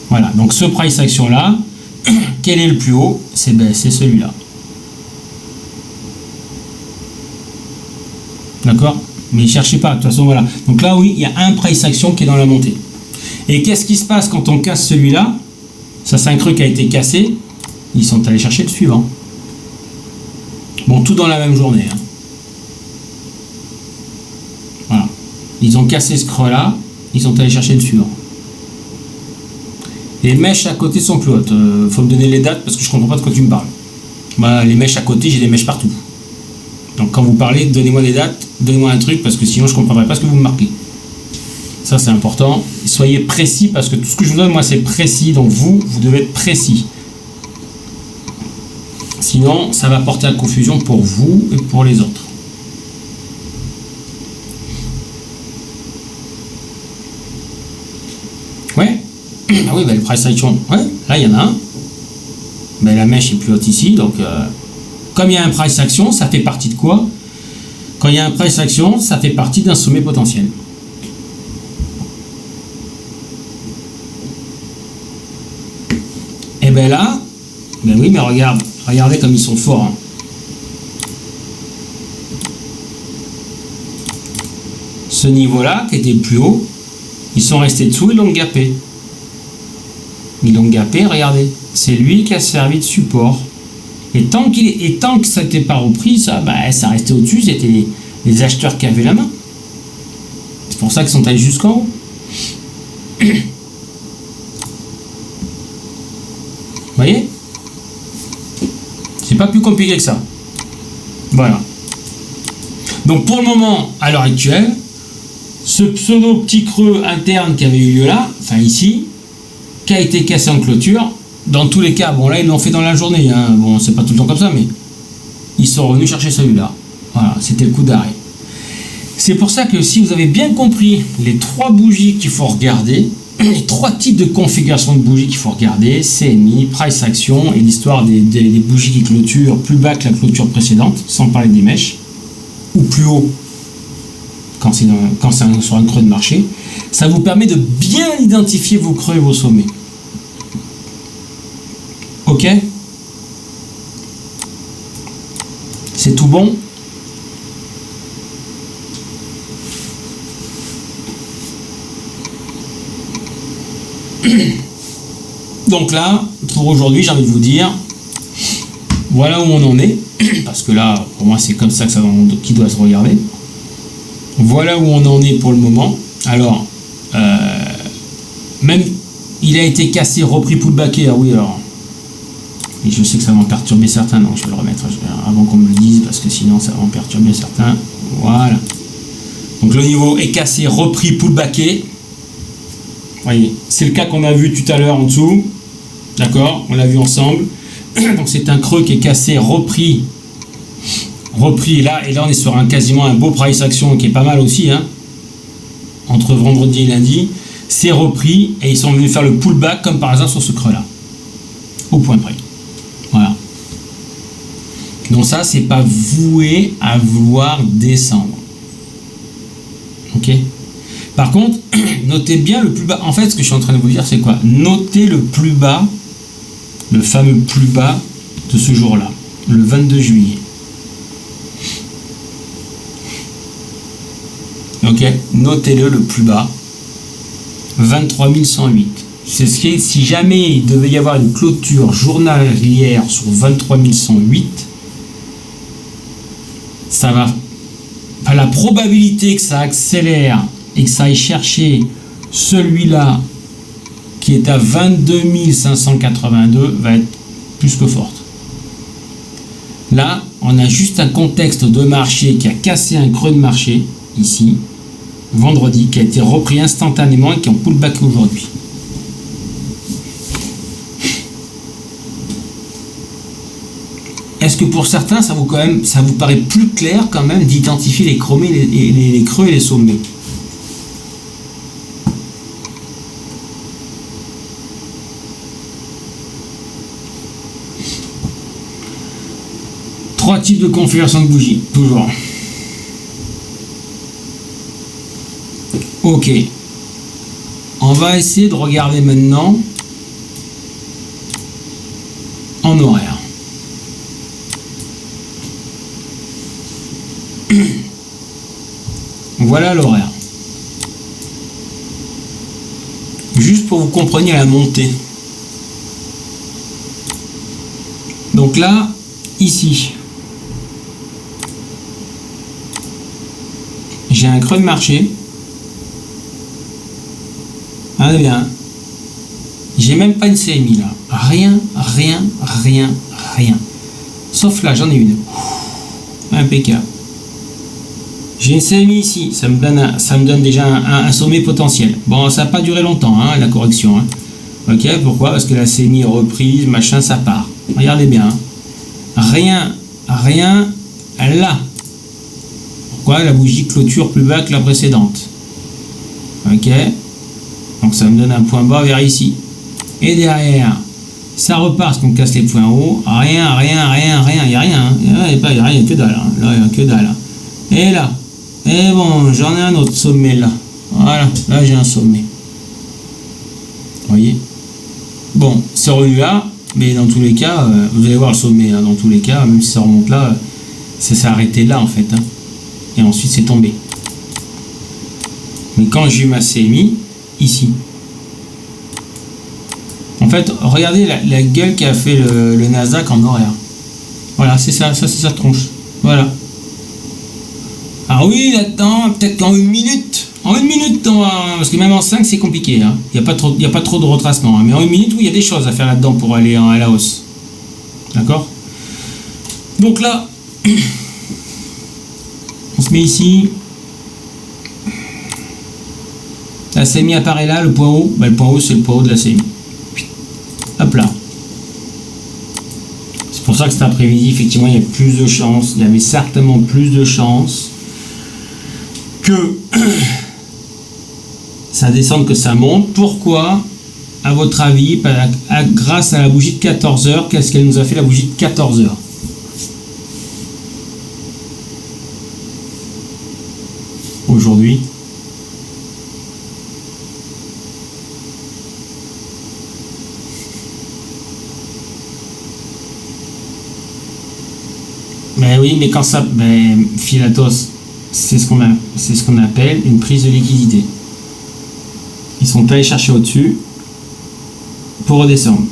A: Voilà, donc ce price action là, quel est le plus haut? C'est celui-là. D'accord? Mais cherchez pas, de toute façon, voilà. Donc là, oui, il y a un price action qui est dans la montée. Et qu'est-ce qui se passe quand on casse celui-là? Ça, c'est un creux qui a été cassé. Ils sont allés chercher le suivant. Bon, tout dans la même journée. Hein. Voilà. Ils ont cassé ce creux-là. Ils sont allés chercher le suivant. Les mèches à côté sont plus hautes. Faut me donner les dates parce que je comprends pas de quoi tu me parles. Bah, les mèches à côté, j'ai des mèches partout. Donc quand vous parlez, donnez-moi des dates, donnez-moi un truc parce que sinon je ne comprendrai pas ce que vous me marquez. Ça c'est important. Soyez précis parce que tout ce que je vous donne, moi c'est précis. Donc vous devez être précis. Sinon, ça va porter à confusion pour vous et pour les autres. Ouais. Ah oui, le price action. Ouais, là il y en a un. Mais la mèche est plus haute ici, donc comme il y a un price action, ça fait partie de quoi? Quand il y a un price action, ça fait partie d'un sommet potentiel. Et bien là, ben oui, mais regardez comme ils sont forts. Hein. Ce niveau-là, qui était le plus haut, ils sont restés dessous, ils l'ont gapé. Ils l'ont gapé, regardez. C'est lui qui a servi de support. Et tant que ça n'était pas repris, ça restait au-dessus, c'était les acheteurs qui avaient la main. C'est pour ça qu'ils sont allés jusqu'en haut. Vous voyez? C'est pas plus compliqué que ça. Voilà. Donc pour le moment, à l'heure actuelle, ce pseudo petit creux interne qui avait eu lieu là, enfin ici, qui a été cassé en clôture, dans tous les cas, bon là ils l'ont fait dans la journée, hein. Bon c'est pas tout le temps comme ça, mais ils sont revenus chercher celui-là. Voilà, c'était le coup d'arrêt. C'est pour ça que si vous avez bien compris les trois bougies qu'il faut regarder, les trois types de configuration de bougies qu'il faut regarder, CMI, price action et l'histoire des bougies qui clôturent plus bas que la clôture précédente, sans parler des mèches, ou plus haut quand c'est sur un creux de marché, ça vous permet de bien identifier vos creux et vos sommets. Ok? C'est tout bon? Donc là, pour aujourd'hui, j'ai envie de vous dire, voilà où on en est, parce que là, pour moi, c'est comme ça qui doit se regarder. Voilà où on en est pour le moment. Alors, même, il a été cassé, repris, pullbacké. Ah oui, alors, et je sais que ça va en perturber certains, donc je vais le remettre avant qu'on me le dise, parce que sinon, ça va en perturber certains. Voilà. Donc le niveau est cassé, repris, pullbacké. Voyez, c'est le cas qu'on a vu tout à l'heure en dessous. D'accord, on l'a vu ensemble. Donc c'est un creux qui est cassé, repris là, et là on est sur quasiment un beau price action qui est pas mal aussi, hein, entre vendredi et lundi. C'est repris et ils sont venus faire le pullback comme par hasard sur ce creux là, au point près. Voilà. Donc ça, c'est pas voué à vouloir descendre. Ok? Ok. Par contre, notez bien le plus bas. En fait, ce que je suis en train de vous dire, c'est quoi? Notez le plus bas, le fameux plus bas de ce jour-là, le 22 juillet. Ok, notez-le le plus bas, 23 108. C'est ce qui est, si jamais il devait y avoir une clôture journalière sur 23 108, ça va. La probabilité que ça accélère et que ça aille chercher celui-là qui est à 22 582 va être plus que forte. Là, on a juste un contexte de marché qui a cassé un creux de marché, ici, vendredi, qui a été repris instantanément et qui est en pullback aujourd'hui. Est-ce que pour certains, ça vous paraît plus clair quand même d'identifier les creux et les sommets? Trois types de configuration de bougies, toujours. Ok. On va essayer de regarder maintenant en horaire. Voilà l'horaire. Juste pour que vous compreniez la montée. Donc là, ici, j'ai un creux de marché. Ah bien. J'ai même pas une CMI là. Rien. Sauf là, j'en ai une. Impeccable. J'ai une CMI ici, ça me donne déjà un sommet potentiel. Bon, ça n'a pas duré longtemps, hein, la correction. Hein. Ok, pourquoi? Parce que la CMI est reprise, machin, ça part. Regardez bien. Hein. Rien là. Pourquoi? La bougie clôture plus bas que la précédente. Ok. Donc ça me donne un point bas vers ici. Et derrière, ça repart parce qu'on casse les points hauts. Rien. Il n'y a rien. Hein. Il n'y a rien, il n'y a que dalle. Hein. Là, il n'y a que dalle. Hein. Et là. Et bon, j'en ai un autre sommet là. Voilà, là j'ai un sommet. Vous voyez? Bon, c'est revenu là, mais dans tous les cas, vous allez voir le sommet, hein, dans tous les cas, même si ça remonte là, ça s'est arrêté là en fait. Hein. Et ensuite c'est tombé. Mais quand j'ai eu ma CMI, ici. En fait, regardez la gueule qu'a fait le Nasdaq en horaire. Voilà, c'est ça c'est sa tronche. Voilà. Ah oui, là-dedans, peut-être qu'en une minute, parce que même en 5 c'est compliqué, hein. Il n'y a pas trop de retracement, hein. Mais en une minute, oui, il y a des choses à faire là-dedans pour aller à la hausse. D'accord? Donc là, on se met ici. La CMI apparaît là, le point haut. Bah, le point haut, c'est le point haut de la CMI. Hop là. C'est pour ça que cet après-midi, effectivement, il y a plus de chances. Il y avait certainement plus de chances que ça descende, que ça monte. Pourquoi, à votre avis, grâce à la bougie de 14 heures, qu'est-ce qu'elle nous a fait la bougie de 14 heures aujourd'hui? Ben oui, mais quand ça, ben, Philatos, c'est ce qu'on appelle une prise de liquidité. Ils sont allés chercher au-dessus pour redescendre.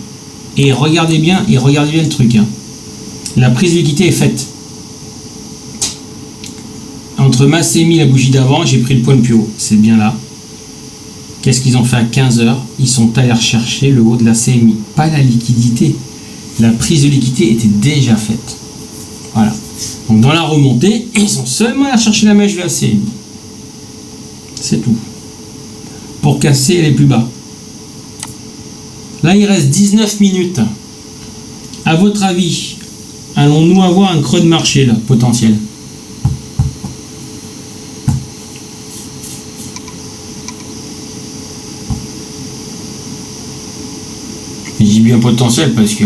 A: Et regardez bien le truc. Hein. La prise de liquidité est faite. Entre ma CMI et la bougie d'avant, j'ai pris le point le plus haut. C'est bien là. Qu'est-ce qu'ils ont fait à 15 heures? Ils sont allés rechercher le haut de la CMI. Pas la liquidité. La prise de liquidité était déjà faite. Voilà. Donc dans la remontée, ils sont seulement à chercher la mèche de la CMI. C'est tout. Pour casser les plus bas. Là, il reste 19 minutes. À votre avis, allons-nous avoir un creux de marché là, potentiel? Je dis bien potentiel parce que...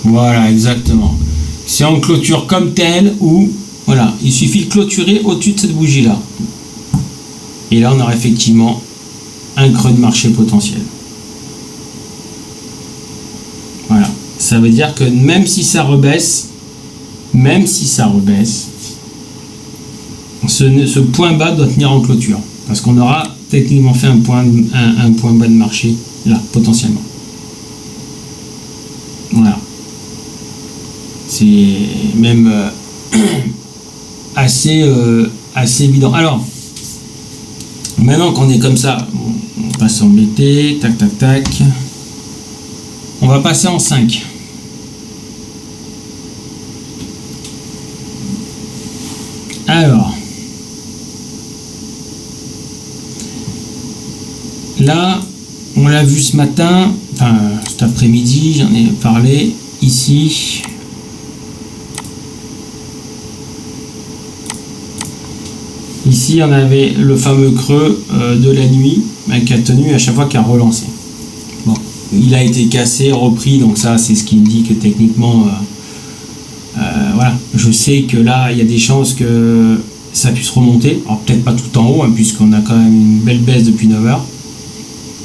A: Voilà, exactement. C'est en clôture comme telle ou voilà, il suffit de clôturer au-dessus de cette bougie-là. Et là, on aura effectivement un creux de marché potentiel. Voilà. Ça veut dire que même si ça rebaisse, ce point bas doit tenir en clôture. Parce qu'on aura techniquement fait un point bas de marché, là, potentiellement. Voilà. C'est même assez évident. Alors, maintenant qu'on est comme ça, on va pas s'embêter, tac, tac, tac. On va passer en 5. Alors, là, on l'a vu ce matin, enfin cet après-midi, j'en ai parlé ici. Ici, on avait le fameux creux de la nuit qui a tenu à chaque fois qu'il a relancé. Bon, il a été cassé, repris, donc ça, c'est ce qui me dit que techniquement, voilà, je sais que là, il y a des chances que ça puisse remonter. Alors peut-être pas tout en haut, hein, puisqu'on a quand même une belle baisse depuis 9 heures.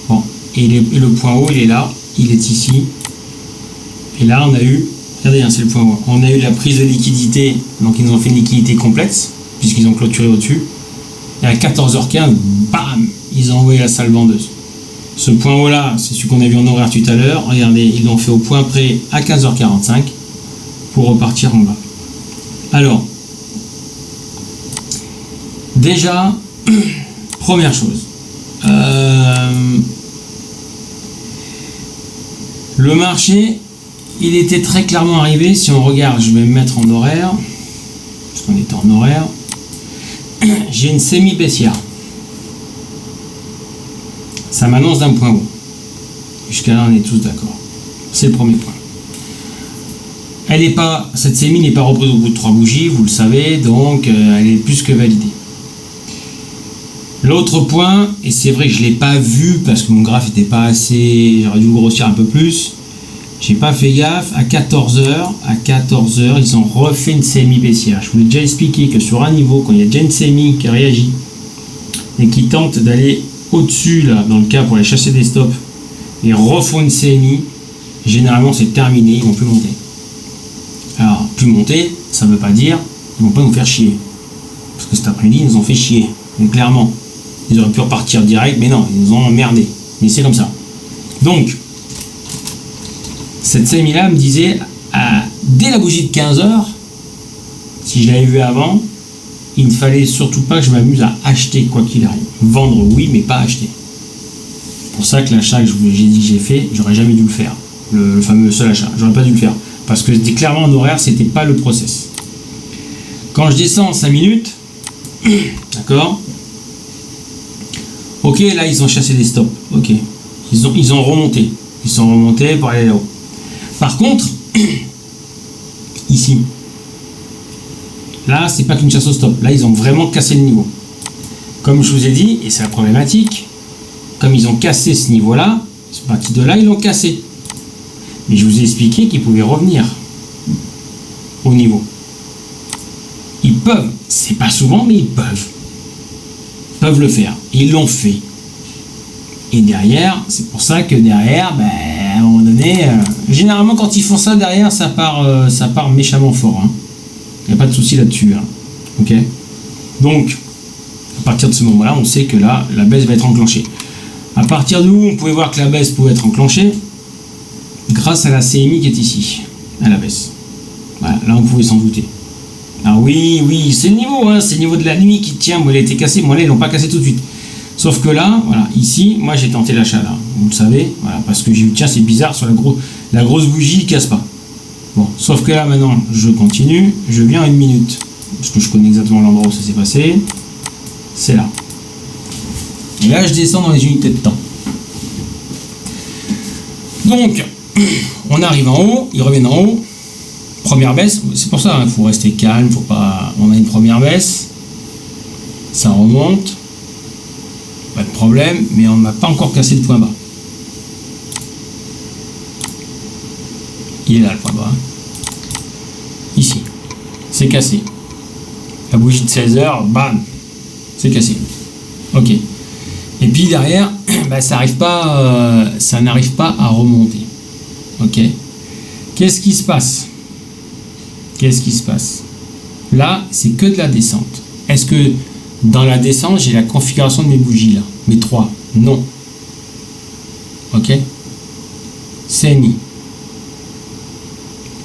A: Bon, et le point haut, il est là, il est ici. Et là, on a eu, regardez, hein, c'est le point haut. On a eu la prise de liquidité, donc ils nous ont fait une liquidité complète, puisqu'ils ont clôturé au-dessus. Et à 14h15, bam, ils ont envoyé la salle vendeuse. Ce point haut là, c'est celui qu'on a vu en horaire tout à l'heure. Regardez, ils l'ont fait au point près à 15h45 pour repartir en bas. Alors, déjà, première chose, le marché, il était très clairement arrivé. Si on regarde, je vais me mettre en horaire, parce qu'on était en horaire. J'ai une semi-baissière. Ça m'annonce d'un point haut. Jusqu'à là, on est tous d'accord. C'est le premier point. Elle n'est pas, cette sémi n'est pas reprise au bout de 3 bougies, vous le savez, donc elle est plus que validée. L'autre point, et c'est vrai que je ne l'ai pas vu parce que mon graphe n'était pas assez, j'aurais dû le grossir un peu plus, j'ai pas fait gaffe, à 14h, ils ont refait une sémi baissière. Je vous l'ai déjà expliqué que sur un niveau, quand il y a déjà une sémi qui réagit et qui tente d'aller au-dessus, là, dans le cas pour aller chasser des stops, et refont une sémi, généralement c'est terminé, ils vont plus monter. Alors, plus monter, ça ne veut pas dire qu'ils vont pas nous faire chier. Parce que cet après-midi, ils nous ont fait chier. Mais clairement, ils auraient pu repartir direct, mais non, ils nous ont emmerdé. Mais c'est comme ça. Donc, cette sémi-là me disait, dès la bougie de 15h, si je l'avais vu avant, il ne fallait surtout pas que je m'amuse à acheter quoi qu'il arrive. Vendre, oui, mais pas acheter. C'est pour ça que l'achat que j'ai dit que j'ai fait, j'aurais jamais dû le faire. Le fameux seul achat, j'aurais pas dû le faire. Parce que clairement en horaire, c'était pas le process. Quand je descends en 5 minutes, d'accord, ok, là ils ont chassé des stops, ok, ils ont remonté, ils sont remontés pour aller là-haut. Par contre, ici, là c'est pas qu'une chasse au stop, là ils ont vraiment cassé le niveau. Comme je vous ai dit, et c'est la problématique, comme ils ont cassé ce niveau-là, ils sont partis de là, ils l'ont cassé. Mais je vous ai expliqué qu'ils pouvaient revenir au niveau. Ils peuvent, c'est pas souvent, mais ils peuvent le faire. Ils l'ont fait. Et derrière, c'est pour ça que derrière, à un moment donné, généralement quand ils font ça derrière, ça part méchamment fort. Hein. Il n'y a pas de souci là-dessus. Hein. Ok. Donc, à partir de ce moment-là, on sait que là, la baisse va être enclenchée. À partir d'où on pouvait voir que la baisse pouvait être enclenchée, grâce à la CMI qui est ici, à la baisse. Voilà, là on pouvait s'en douter. Alors oui, c'est le niveau, hein, c'est le niveau de la nuit qui tient. Moi, il a été cassé, moi là ils l'ont pas cassé tout de suite. Sauf que là, voilà, ici, moi j'ai tenté l'achat là, vous le savez, voilà, parce que j'ai eu, tiens, c'est bizarre, sur la grosse bougie, il casse pas. Bon, sauf que là maintenant, je continue, je viens à 1 minute, parce que je connais exactement l'endroit où ça s'est passé. C'est là. Et là, je descends dans les unités de temps. Donc, on arrive en haut, ils reviennent en haut, première baisse, c'est pour ça, il faut rester calme, faut pas. On a une première baisse, ça remonte, pas de problème, mais on n'a pas encore cassé le point bas. Il est là le point bas, ici, c'est cassé. La bougie de 16 heures, bam, c'est cassé. Ok. Et puis derrière, bah, ça n'arrive pas à remonter. Ok. Qu'est-ce qui se passe? Là, c'est que de la descente. Est-ce que dans la descente, j'ai la configuration de mes bougies là? Mes 3? Non. Ok. CMI.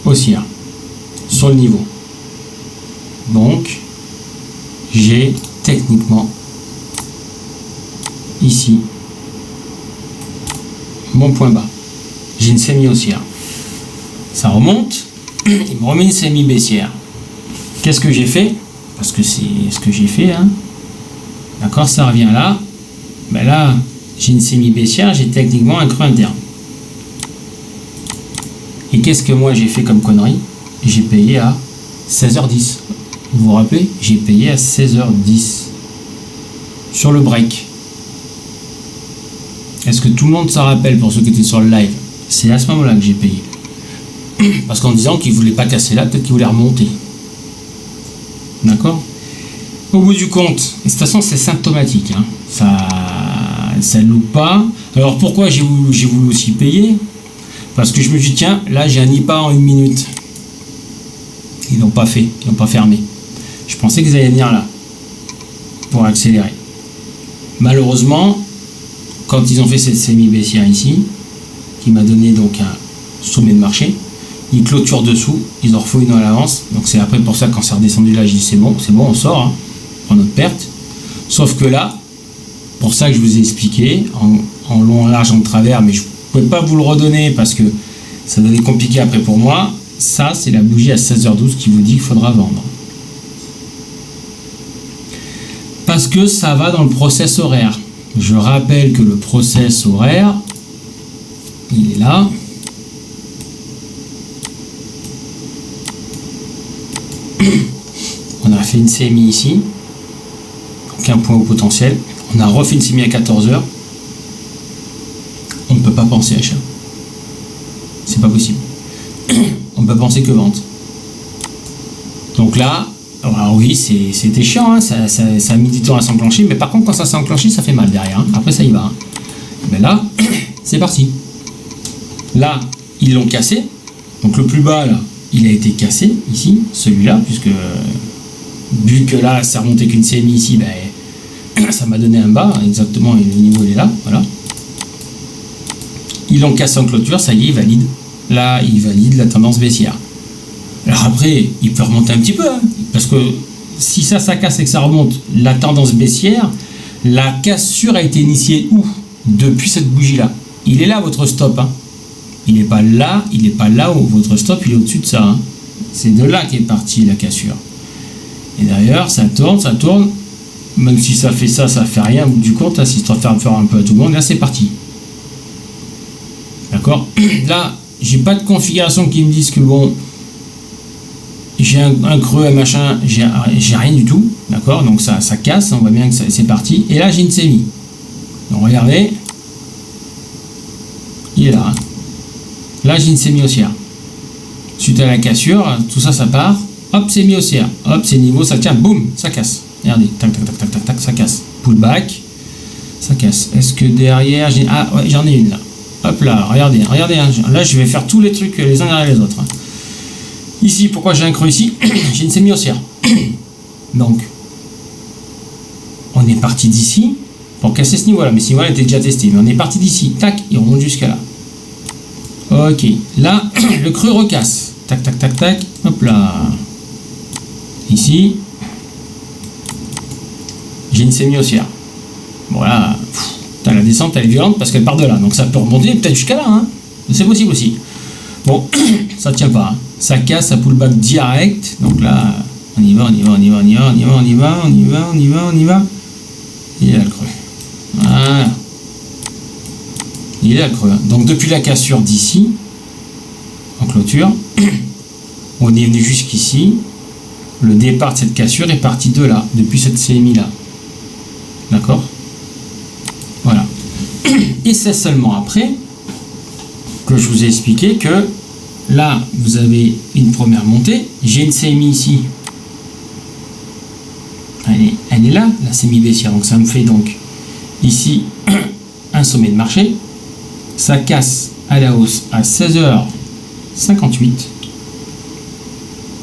A: Haussière. Sur le niveau. Donc, j'ai techniquement ici mon point bas. J'ai une semi-haussière. Ça remonte, il me remet une semi-baissière. Qu'est-ce que j'ai fait? Parce que c'est ce que j'ai fait, hein. D'accord, ça revient là. Ben là, j'ai une semi-baissière, j'ai techniquement un creux interne. Et qu'est-ce que moi j'ai fait comme connerie? J'ai payé à 16h10. Vous vous rappelez? J'ai payé à 16h10 sur le break. Est-ce que tout le monde s'en rappelle pour ceux qui étaient sur le live? C'est à ce moment-là que j'ai payé. Parce qu'en disant qu'il ne voulait pas casser là, peut-être qu'il voulait remonter. D'accord? Au bout du compte, et de toute façon c'est symptomatique, hein. Ça ne loupe pas. Alors pourquoi j'ai voulu aussi payer? Parce que je me suis dit, tiens, là j'ai un IPA en 1 minute. Ils l'ont pas fait, ils l'ont pas fermé. Je pensais qu'ils allaient venir là pour accélérer. Malheureusement, quand ils ont fait cette semi-baissière ici, qui m'a donné donc un sommet de marché, ils clôturent dessous, ils en refont une à l'avance. Donc c'est après pour ça quand c'est redescendu là, j'ai dit c'est bon, on sort, hein, on prend notre perte. Sauf que là, pour ça que je vous ai expliqué, en long, en large, en travers, mais je ne pouvais pas vous le redonner parce que ça devenait compliqué après pour moi. Ça, c'est la bougie à 16h12 qui vous dit qu'il faudra vendre. Parce que ça va dans le process horaire. Je rappelle que le process horaire, il est là. On a fait une CMI ici. Aucun point au potentiel. On a refait une CMI à 14h. On ne peut pas penser achat. C'est pas possible. On peut penser que vente. Donc là, alors oui, c'était chiant, hein, ça a mis du temps à s'enclencher, mais par contre, quand ça s'est enclenché, ça fait mal derrière. Hein. Après, ça y va. Hein. Mais là, c'est parti. Là, ils l'ont cassé. Donc le plus bas, là, il a été cassé, ici, celui-là, puisque vu que là, ça remontait qu'une CMI ici, ben, ça m'a donné un bas, exactement, et le niveau il est là, voilà. Ils l'ont cassé en clôture, ça y est, il valide. Là, il valide la tendance baissière. Alors après, il peut remonter un petit peu, hein, parce que si ça casse et que ça remonte, la tendance baissière, la cassure a été initiée où? Depuis cette bougie-là. Il est là, votre stop. Hein. Il n'est pas là où votre stop, il est au-dessus de ça. Hein. C'est de là qu'est partie la cassure. Et d'ailleurs, ça tourne. Même si ça fait ça fait rien au bout du compte. Hein, si ça fait faire un peu à tout le monde, là, c'est parti. D'accord? Là, j'ai pas de configuration qui me dise que bon, j'ai un creux, un machin, j'ai rien du tout. D'accord? Donc ça casse, on voit bien que c'est parti. Et là, j'ai une semi. Donc regardez. Il est là. Hein. Là, j'ai une semi-haussière. Suite à la cassure, tout ça, ça part. Hop, semi-haussière. Hop, c'est niveau, ça tient, boum, ça casse. Regardez, tac, tac, tac, tac, tac, tac, ça casse. Pullback, ça casse. Est-ce que derrière, j'ai... Ah, ouais, j'en ai une là. Hop là, regardez. Hein. Là, je vais faire tous les trucs les uns derrière les autres. Hein. Ici, pourquoi j'ai un creux ici? J'ai une semi-haussière. Donc, on est parti d'ici pour casser ce niveau-là. Mais ce niveau-là était déjà testé. Mais on est parti d'ici. Tac, il remonte jusqu'à là. Ok. Là, le creux recasse. Tac, tac, tac, tac. Hop là. Ici, j'ai une semi-haussière. Voilà. La descente, elle est violente parce qu'elle part de là. Donc ça peut remonter peut-être jusqu'à là. Hein. C'est possible aussi. Bon, ça tient pas. Hein. Ça casse, ça pullback direct. Donc là, on y va. Il est là le creux. Voilà. Il est là le creux. Donc depuis la cassure d'ici, en clôture, on est venu jusqu'ici. Le départ de cette cassure est parti de là, depuis cette CMI là. D'accord? Voilà. Et c'est seulement après que je vous ai expliqué que là, vous avez une première montée. J'ai une CMI ici elle est là, la sémi-baissière. Donc ça me fait donc ici un sommet de marché. Ça casse à la hausse à 16h58.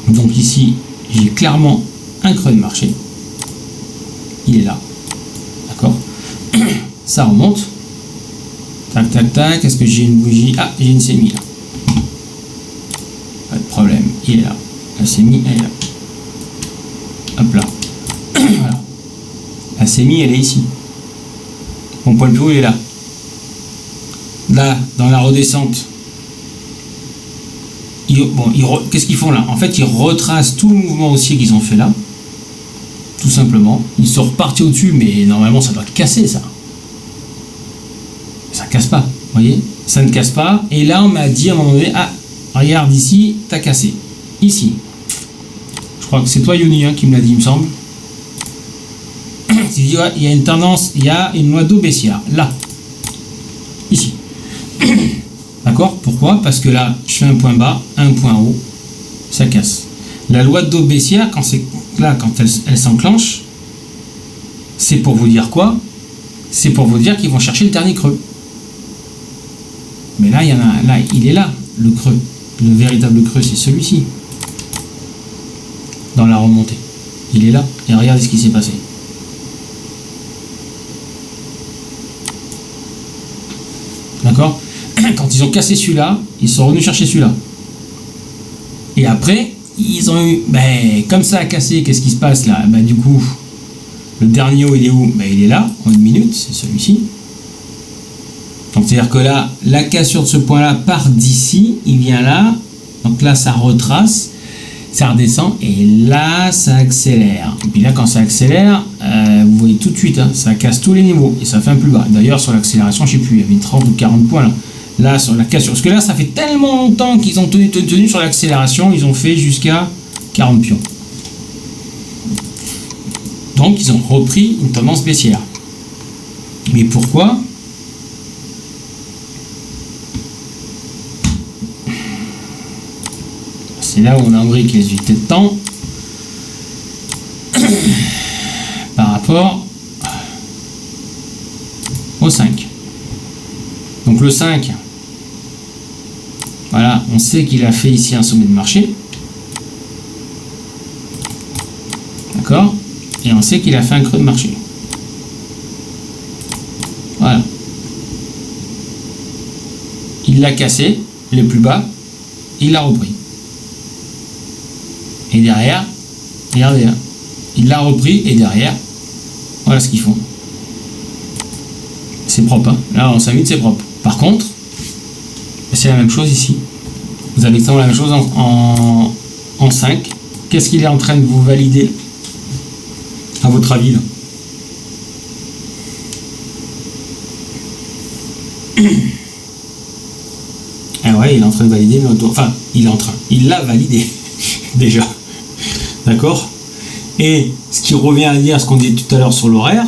A: Donc ici, j'ai clairement un creux de marché. Il est là. D'accord? Ça remonte. Tac, tac, tac. Est-ce que j'ai une bougie? Ah, j'ai une sémi là. Pas de problème. Il est là. La sémi, elle est là. Hop là. Voilà. La sémi, elle est ici. Mon point de haut, il est là. Là, dans la redescente, qu'est-ce qu'ils font là? En fait, ils retracent tout le mouvement haussier qu'ils ont fait là. Tout simplement. Ils sont repartis au-dessus, mais normalement, ça doit casser, ça. Ça casse pas, vous voyez? Ça ne casse pas. Et là, on m'a dit à un moment donné, ah, regarde ici, t'as cassé. Ici. Je crois que c'est toi, Yoni, hein, qui me l'a dit, il me semble. Tu dis, ouais, il y a une tendance, il y a une loi d'eau baissière. Là. Ici. D'accord? Pourquoi? Parce que là, je fais un point bas, un point haut, ça casse. La loi d'eau baissière, quand elle s'enclenche, c'est pour vous dire quoi? C'est pour vous dire qu'ils vont chercher le dernier creux. Mais là, il est là, le creux. Le véritable creux, c'est celui-ci. Dans la remontée. Il est là. Et regardez ce qui s'est passé. D'accord? Quand ils ont cassé celui-là, ils sont revenus chercher celui-là. Et après, ils ont eu... comme ça a cassé, qu'est-ce qui se passe là? Du coup, le dernier haut, il est où? Il est là, en une minute, c'est celui-ci. Donc, c'est-à-dire que là, la cassure de ce point-là part d'ici, il vient là. Donc là, ça retrace, ça redescend, et là, ça accélère. Et puis là, quand ça accélère, vous voyez tout de suite, hein, ça casse tous les niveaux, et ça fait un plus bas. D'ailleurs, sur l'accélération, je ne sais plus, il y avait 30 ou 40 points là. Là, sur la cassure. Parce que là, ça fait tellement longtemps qu'ils ont tenu sur l'accélération, ils ont fait jusqu'à 40 pions. Donc, ils ont repris une tendance baissière. Mais pourquoi? C'est là où on a un brique les unités de temps par rapport au 5. Donc le 5, voilà, on sait qu'il a fait ici un sommet de marché. D'accord? Et on sait qu'il a fait un creux de marché. Voilà. Il l'a cassé, les plus bas, il l'a repris. Et derrière, regardez, hein, il l'a repris et derrière, voilà ce qu'ils font. C'est propre, hein. Là en 5 minutes c'est propre. Par contre, c'est la même chose ici. Vous avez exactement la même chose en 5. Qu'est-ce qu'il est en train de vous valider à votre avis là? Ah ouais, il est en train de valider notre... Enfin, il l'a validé déjà. D'accord? Et ce qui revient à dire ce qu'on disait tout à l'heure sur l'horaire,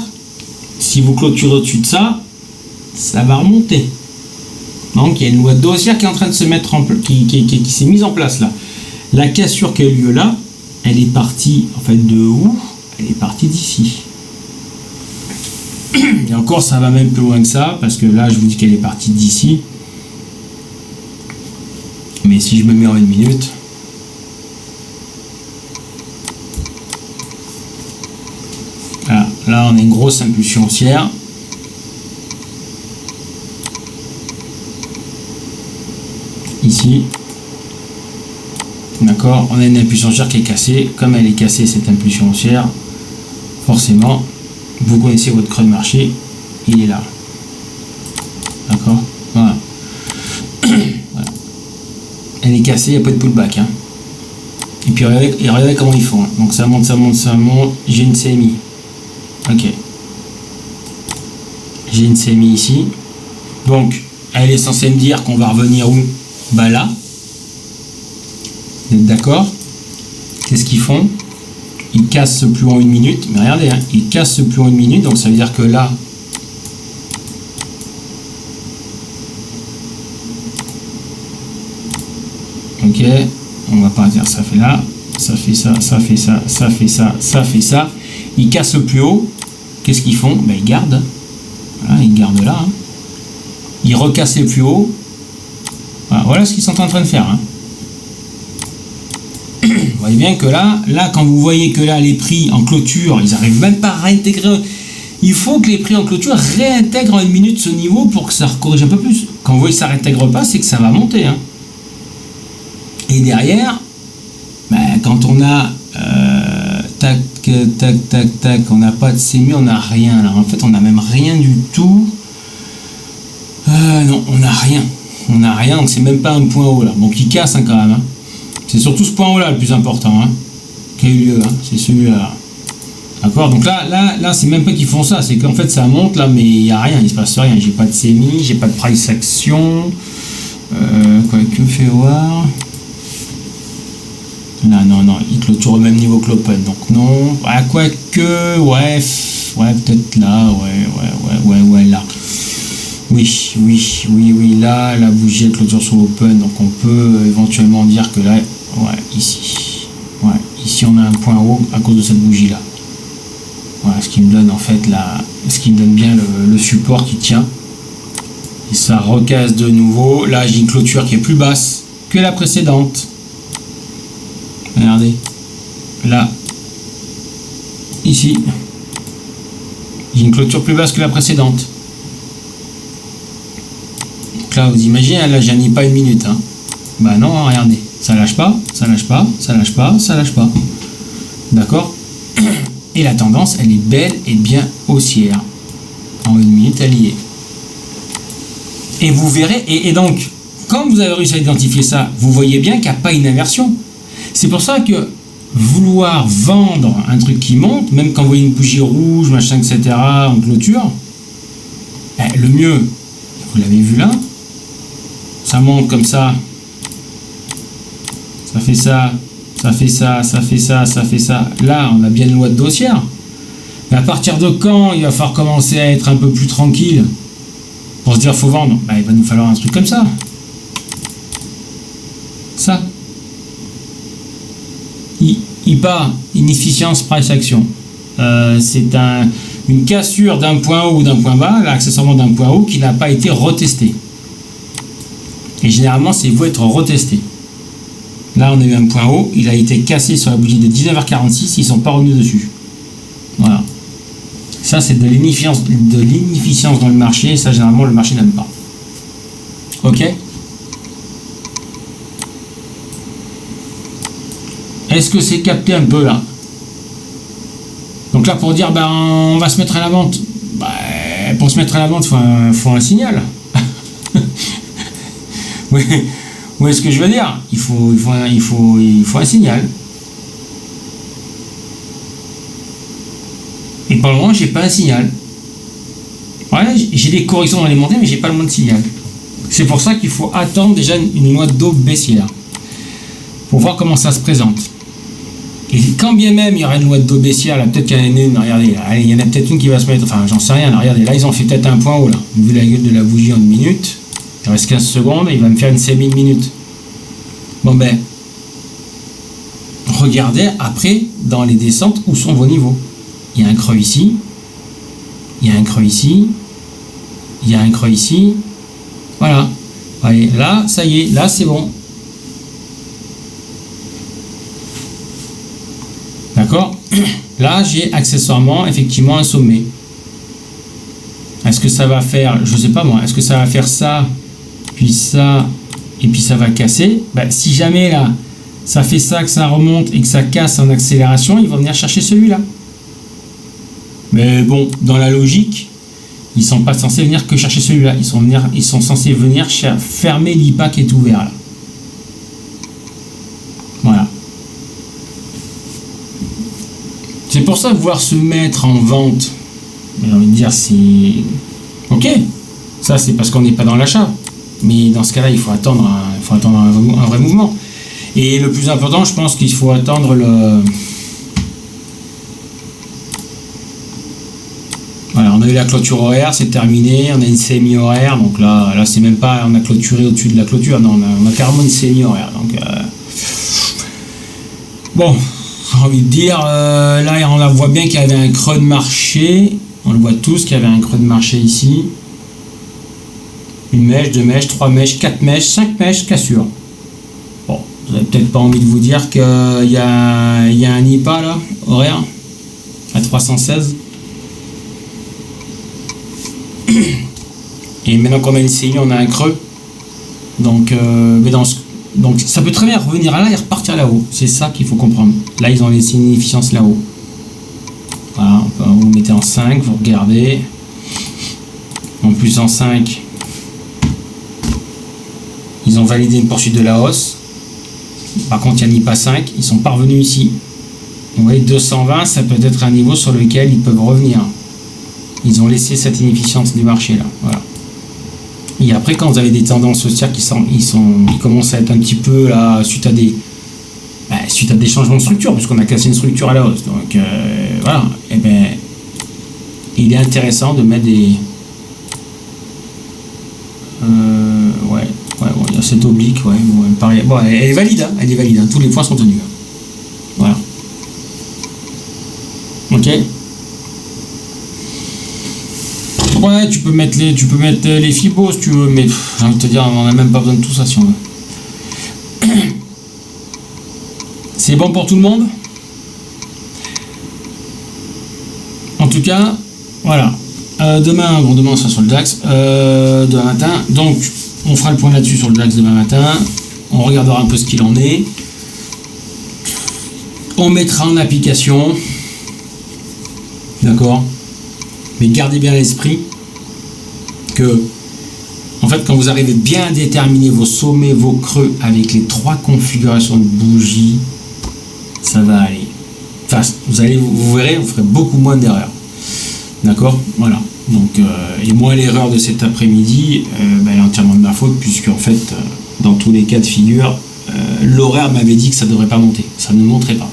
A: si vous clôturez au-dessus de ça, ça va remonter. Donc il y a une loi d'eau haussière qui est en train de se mettre en place, qui s'est mise en place là. La cassure qui a eu lieu là, elle est partie en fait de où? Elle est partie d'ici. Et encore ça va même plus loin que ça, parce que là je vous dis qu'elle est partie d'ici. Mais si je me mets en une minute, voilà, là on a une grosse impulsion haussière. Ici, d'accord, on a une impulsion haussière qui est cassée. Comme elle est cassée, cette impulsion haussière, forcément, vous connaissez votre creux de marché, il est là. D'accord, voilà. Voilà. Elle est cassée, il n'y a pas de pullback. Hein. Et puis regardez comment ils font. Hein. Donc ça monte, ça monte, ça monte. J'ai une CMI. Ok. J'ai une CMI ici. Donc, elle est censée me dire qu'on va revenir où? Là, vous êtes d'accord? Qu'est-ce qu'ils font? Ils cassent ce plus haut en une minute, mais regardez, hein, ils cassent ce plus haut en une minute, donc ça veut dire que là, ok, on va pas dire ça fait là, ça fait ça, ça fait ça, ça fait ça, ça fait ça. ils cassent le plus haut, qu'est-ce qu'ils font? Ben, ils gardent. Voilà, ils gardent là. Hein. Ils recassent le plus haut. Voilà ce qu'ils sont en train de faire. Hein. Vous voyez bien que là, quand vous voyez que là, les prix en clôture, ils n'arrivent même pas à réintégrer. Il faut que les prix en clôture réintègrent en une minute ce niveau pour que ça corrige un peu plus. Quand vous voyez que ça ne réintègre pas, c'est que ça va monter. Hein. Et derrière, ben, quand on a tac, on n'a pas de CMU, on n'a rien. Là. En fait, on n'a même rien du tout. Non, on n'a rien. On n'a rien, donc c'est même pas un point haut là. Donc il casse hein, quand même. Hein. C'est surtout ce point haut là le plus important hein, qui a eu lieu. Hein. C'est celui-là. D'accord, donc là c'est même pas qu'ils font ça, c'est qu'en fait ça monte là, mais il n'y a rien, il se passe rien. J'ai pas de CMI, j'ai pas de price action. Que fait voir? Là, non, il clôture au même niveau que l'open, donc non. Ah, quoique, ouais, peut-être là, ouais, là. Oui, là, la bougie elle clôture sur l'open, donc on peut éventuellement dire que là, ici on a un point haut à cause de cette bougie là. Voilà, ce qui me donne en fait ce qui me donne bien le support qui tient. Et ça recasse de nouveau. Là, j'ai une clôture qui est plus basse que la précédente. Regardez. Là. Ici. J'ai une clôture plus basse que la précédente. Donc là, vous imaginez, là, j'en ai pas une minute. Hein. Bah non, regardez. Ça lâche pas, ça lâche pas, ça lâche pas, ça lâche pas. D'accord? Et la tendance, elle est belle et bien haussière. En une minute, elle y est. Et vous verrez, et donc, quand vous avez réussi à identifier ça, vous voyez bien qu'il n'y a pas une inversion. C'est pour ça que vouloir vendre un truc qui monte, même quand vous voyez une bougie rouge, machin, etc., en clôture, le mieux, vous l'avez vu là, ça monte comme ça, ça fait ça, ça fait ça, ça fait ça, ça fait ça. Là, on a bien une loi de haussière. Mais à partir de quand il va falloir commencer à être un peu plus tranquille pour se dire faut vendre? Il va nous falloir un truc comme ça. Ça. IPA, inefficience price action. C'est une cassure d'un point haut ou d'un point bas, là accessoirement d'un point haut qui n'a pas été retesté. Et généralement, c'est vous être retesté. Là, on a eu un point haut, il a été cassé sur la bougie de 19h46, ils ne sont pas revenus dessus. Voilà. Ça, c'est de l'inefficience dans le marché, et ça, généralement, le marché n'aime pas. Ok? Est-ce que c'est capté un peu là? Donc là, pour dire, on va se mettre à la vente. Pour se mettre à la vente, il faut un signal. Oui. Vous voyez ce que je veux dire? Il faut un signal. Et pour le moment, j'ai pas un signal. Voilà, j'ai des corrections dans les montées, mais j'ai pas le moindre signal. C'est pour ça qu'il faut attendre déjà une loi d'eau baissière pour voir comment ça se présente. Et quand bien même il y aura une loi d'eau baissière, là, peut-être qu'il y en a une, regardez, là, il y en a peut-être une qui va se mettre, enfin j'en sais rien, là, regardez, là ils ont fait peut-être un point haut, là, vu la gueule de la bougie en une minute. Il reste 15 secondes, il va me faire une semi minute. Bon regardez après dans les descentes où sont vos niveaux. Il y a un creux ici, il y a un creux ici, il y a un creux ici. Voilà. Allez, là, ça y est, là c'est bon. D'accord? Là, j'ai accessoirement effectivement un sommet. Est-ce que ça va faire, je sais pas moi, est-ce que ça va faire ça, puis ça, et puis ça va casser? Si jamais là, ça fait ça, que ça remonte et que ça casse en accélération, ils vont venir chercher celui-là. Mais bon, dans la logique, ils sont pas censés venir que chercher celui-là. Ils sont censés venir fermer l'IPA qui est ouvert là. Voilà. C'est pour ça que vouloir se mettre en vente, j'ai envie de dire, c'est ok. Ça, c'est parce qu'on n'est pas dans l'achat. Mais dans ce cas-là, il faut attendre un vrai mouvement. Et le plus important, je pense qu'il faut attendre le... Voilà, on a eu la clôture horaire, c'est terminé. On a une semi-horaire, donc là c'est même pas... On a clôturé au-dessus de la clôture. Non, on a carrément une semi-horaire. Donc, bon, envie de dire, là on la voit bien qu'il y avait un creux de marché, on le voit tous qu'il y avait un creux de marché ici. Une mèche, 2 mèches, 3 mèches, 4 mèches, 5 mèches, cassure. Bon, vous n'avez peut-être pas envie de vous dire qu'il y a un IPA là, horaire, à 316. Et maintenant qu'on a une CI, on a un creux. Donc, donc ça peut très bien revenir là et repartir là-haut. C'est ça qu'il faut comprendre. Là, ils ont laissé une inefficience là-haut. Voilà, vous mettez en 5, vous regardez. En plus en 5, ils ont validé une poursuite de la hausse. Par contre, il y a un IPA 5, ils sont pas revenus ici. Vous voyez, 220, ça peut être un niveau sur lequel ils peuvent revenir. Ils ont laissé cette inefficience du marché là. Voilà. Et après, quand vous avez des tendances haussières qui commencent à être un petit peu là, suite à des changements de structure, puisqu'on a cassé une structure à la hausse. Donc voilà, et ben il est intéressant de mettre des il y a cette oblique, pareil. Bon, elle est valide, hein, tous les points sont tenus. Voilà. Ok. Ouais, tu peux mettre les fibos si tu veux, mais j'ai envie de te dire, on n'a même pas besoin de tout ça si on veut. C'est bon pour tout le monde? En tout cas, voilà. Demain on sera sur le DAX demain matin. Donc, on fera le point là-dessus sur le DAX demain matin. On regardera un peu ce qu'il en est. On mettra en application. D'accord? Mais gardez bien à l'esprit que, en fait, quand vous arrivez bien à déterminer vos sommets, vos creux avec les 3 configurations de bougies, ça va aller. Enfin, vous verrez, vous ferez beaucoup moins d'erreurs. D'accord? Voilà. Donc, et moi, l'erreur de cet après-midi, elle est entièrement de ma faute, puisque en fait, dans tous les cas de figure, l'horaire m'avait dit que ça ne devrait pas monter. Ça ne monterait pas.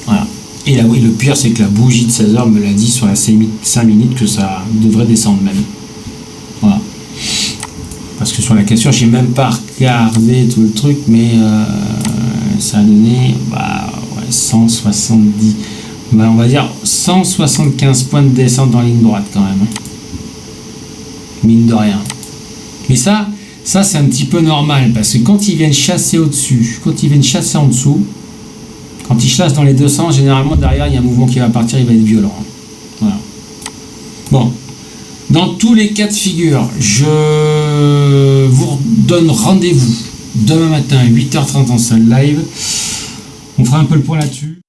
A: Voilà. Et là, oui, le pire, c'est que la bougie de 16 h me l'a dit sur la 5 minutes que ça devrait descendre même. Voilà. Parce que sur la cassure, j'ai même pas regardé tout le truc, mais ça a donné 170. On va dire 175 points de descente en ligne droite quand même. Mine de rien. Mais ça c'est un petit peu normal, parce que quand ils viennent chasser au-dessus, quand ils viennent chasser en dessous, quand ils chassent dans les 200, généralement derrière il y a un mouvement qui va partir, il va être violent. Voilà. Bon. Dans tous les cas de figure, je vous donne rendez-vous demain matin à 8h30 en salle live. On fera un peu le point là-dessus.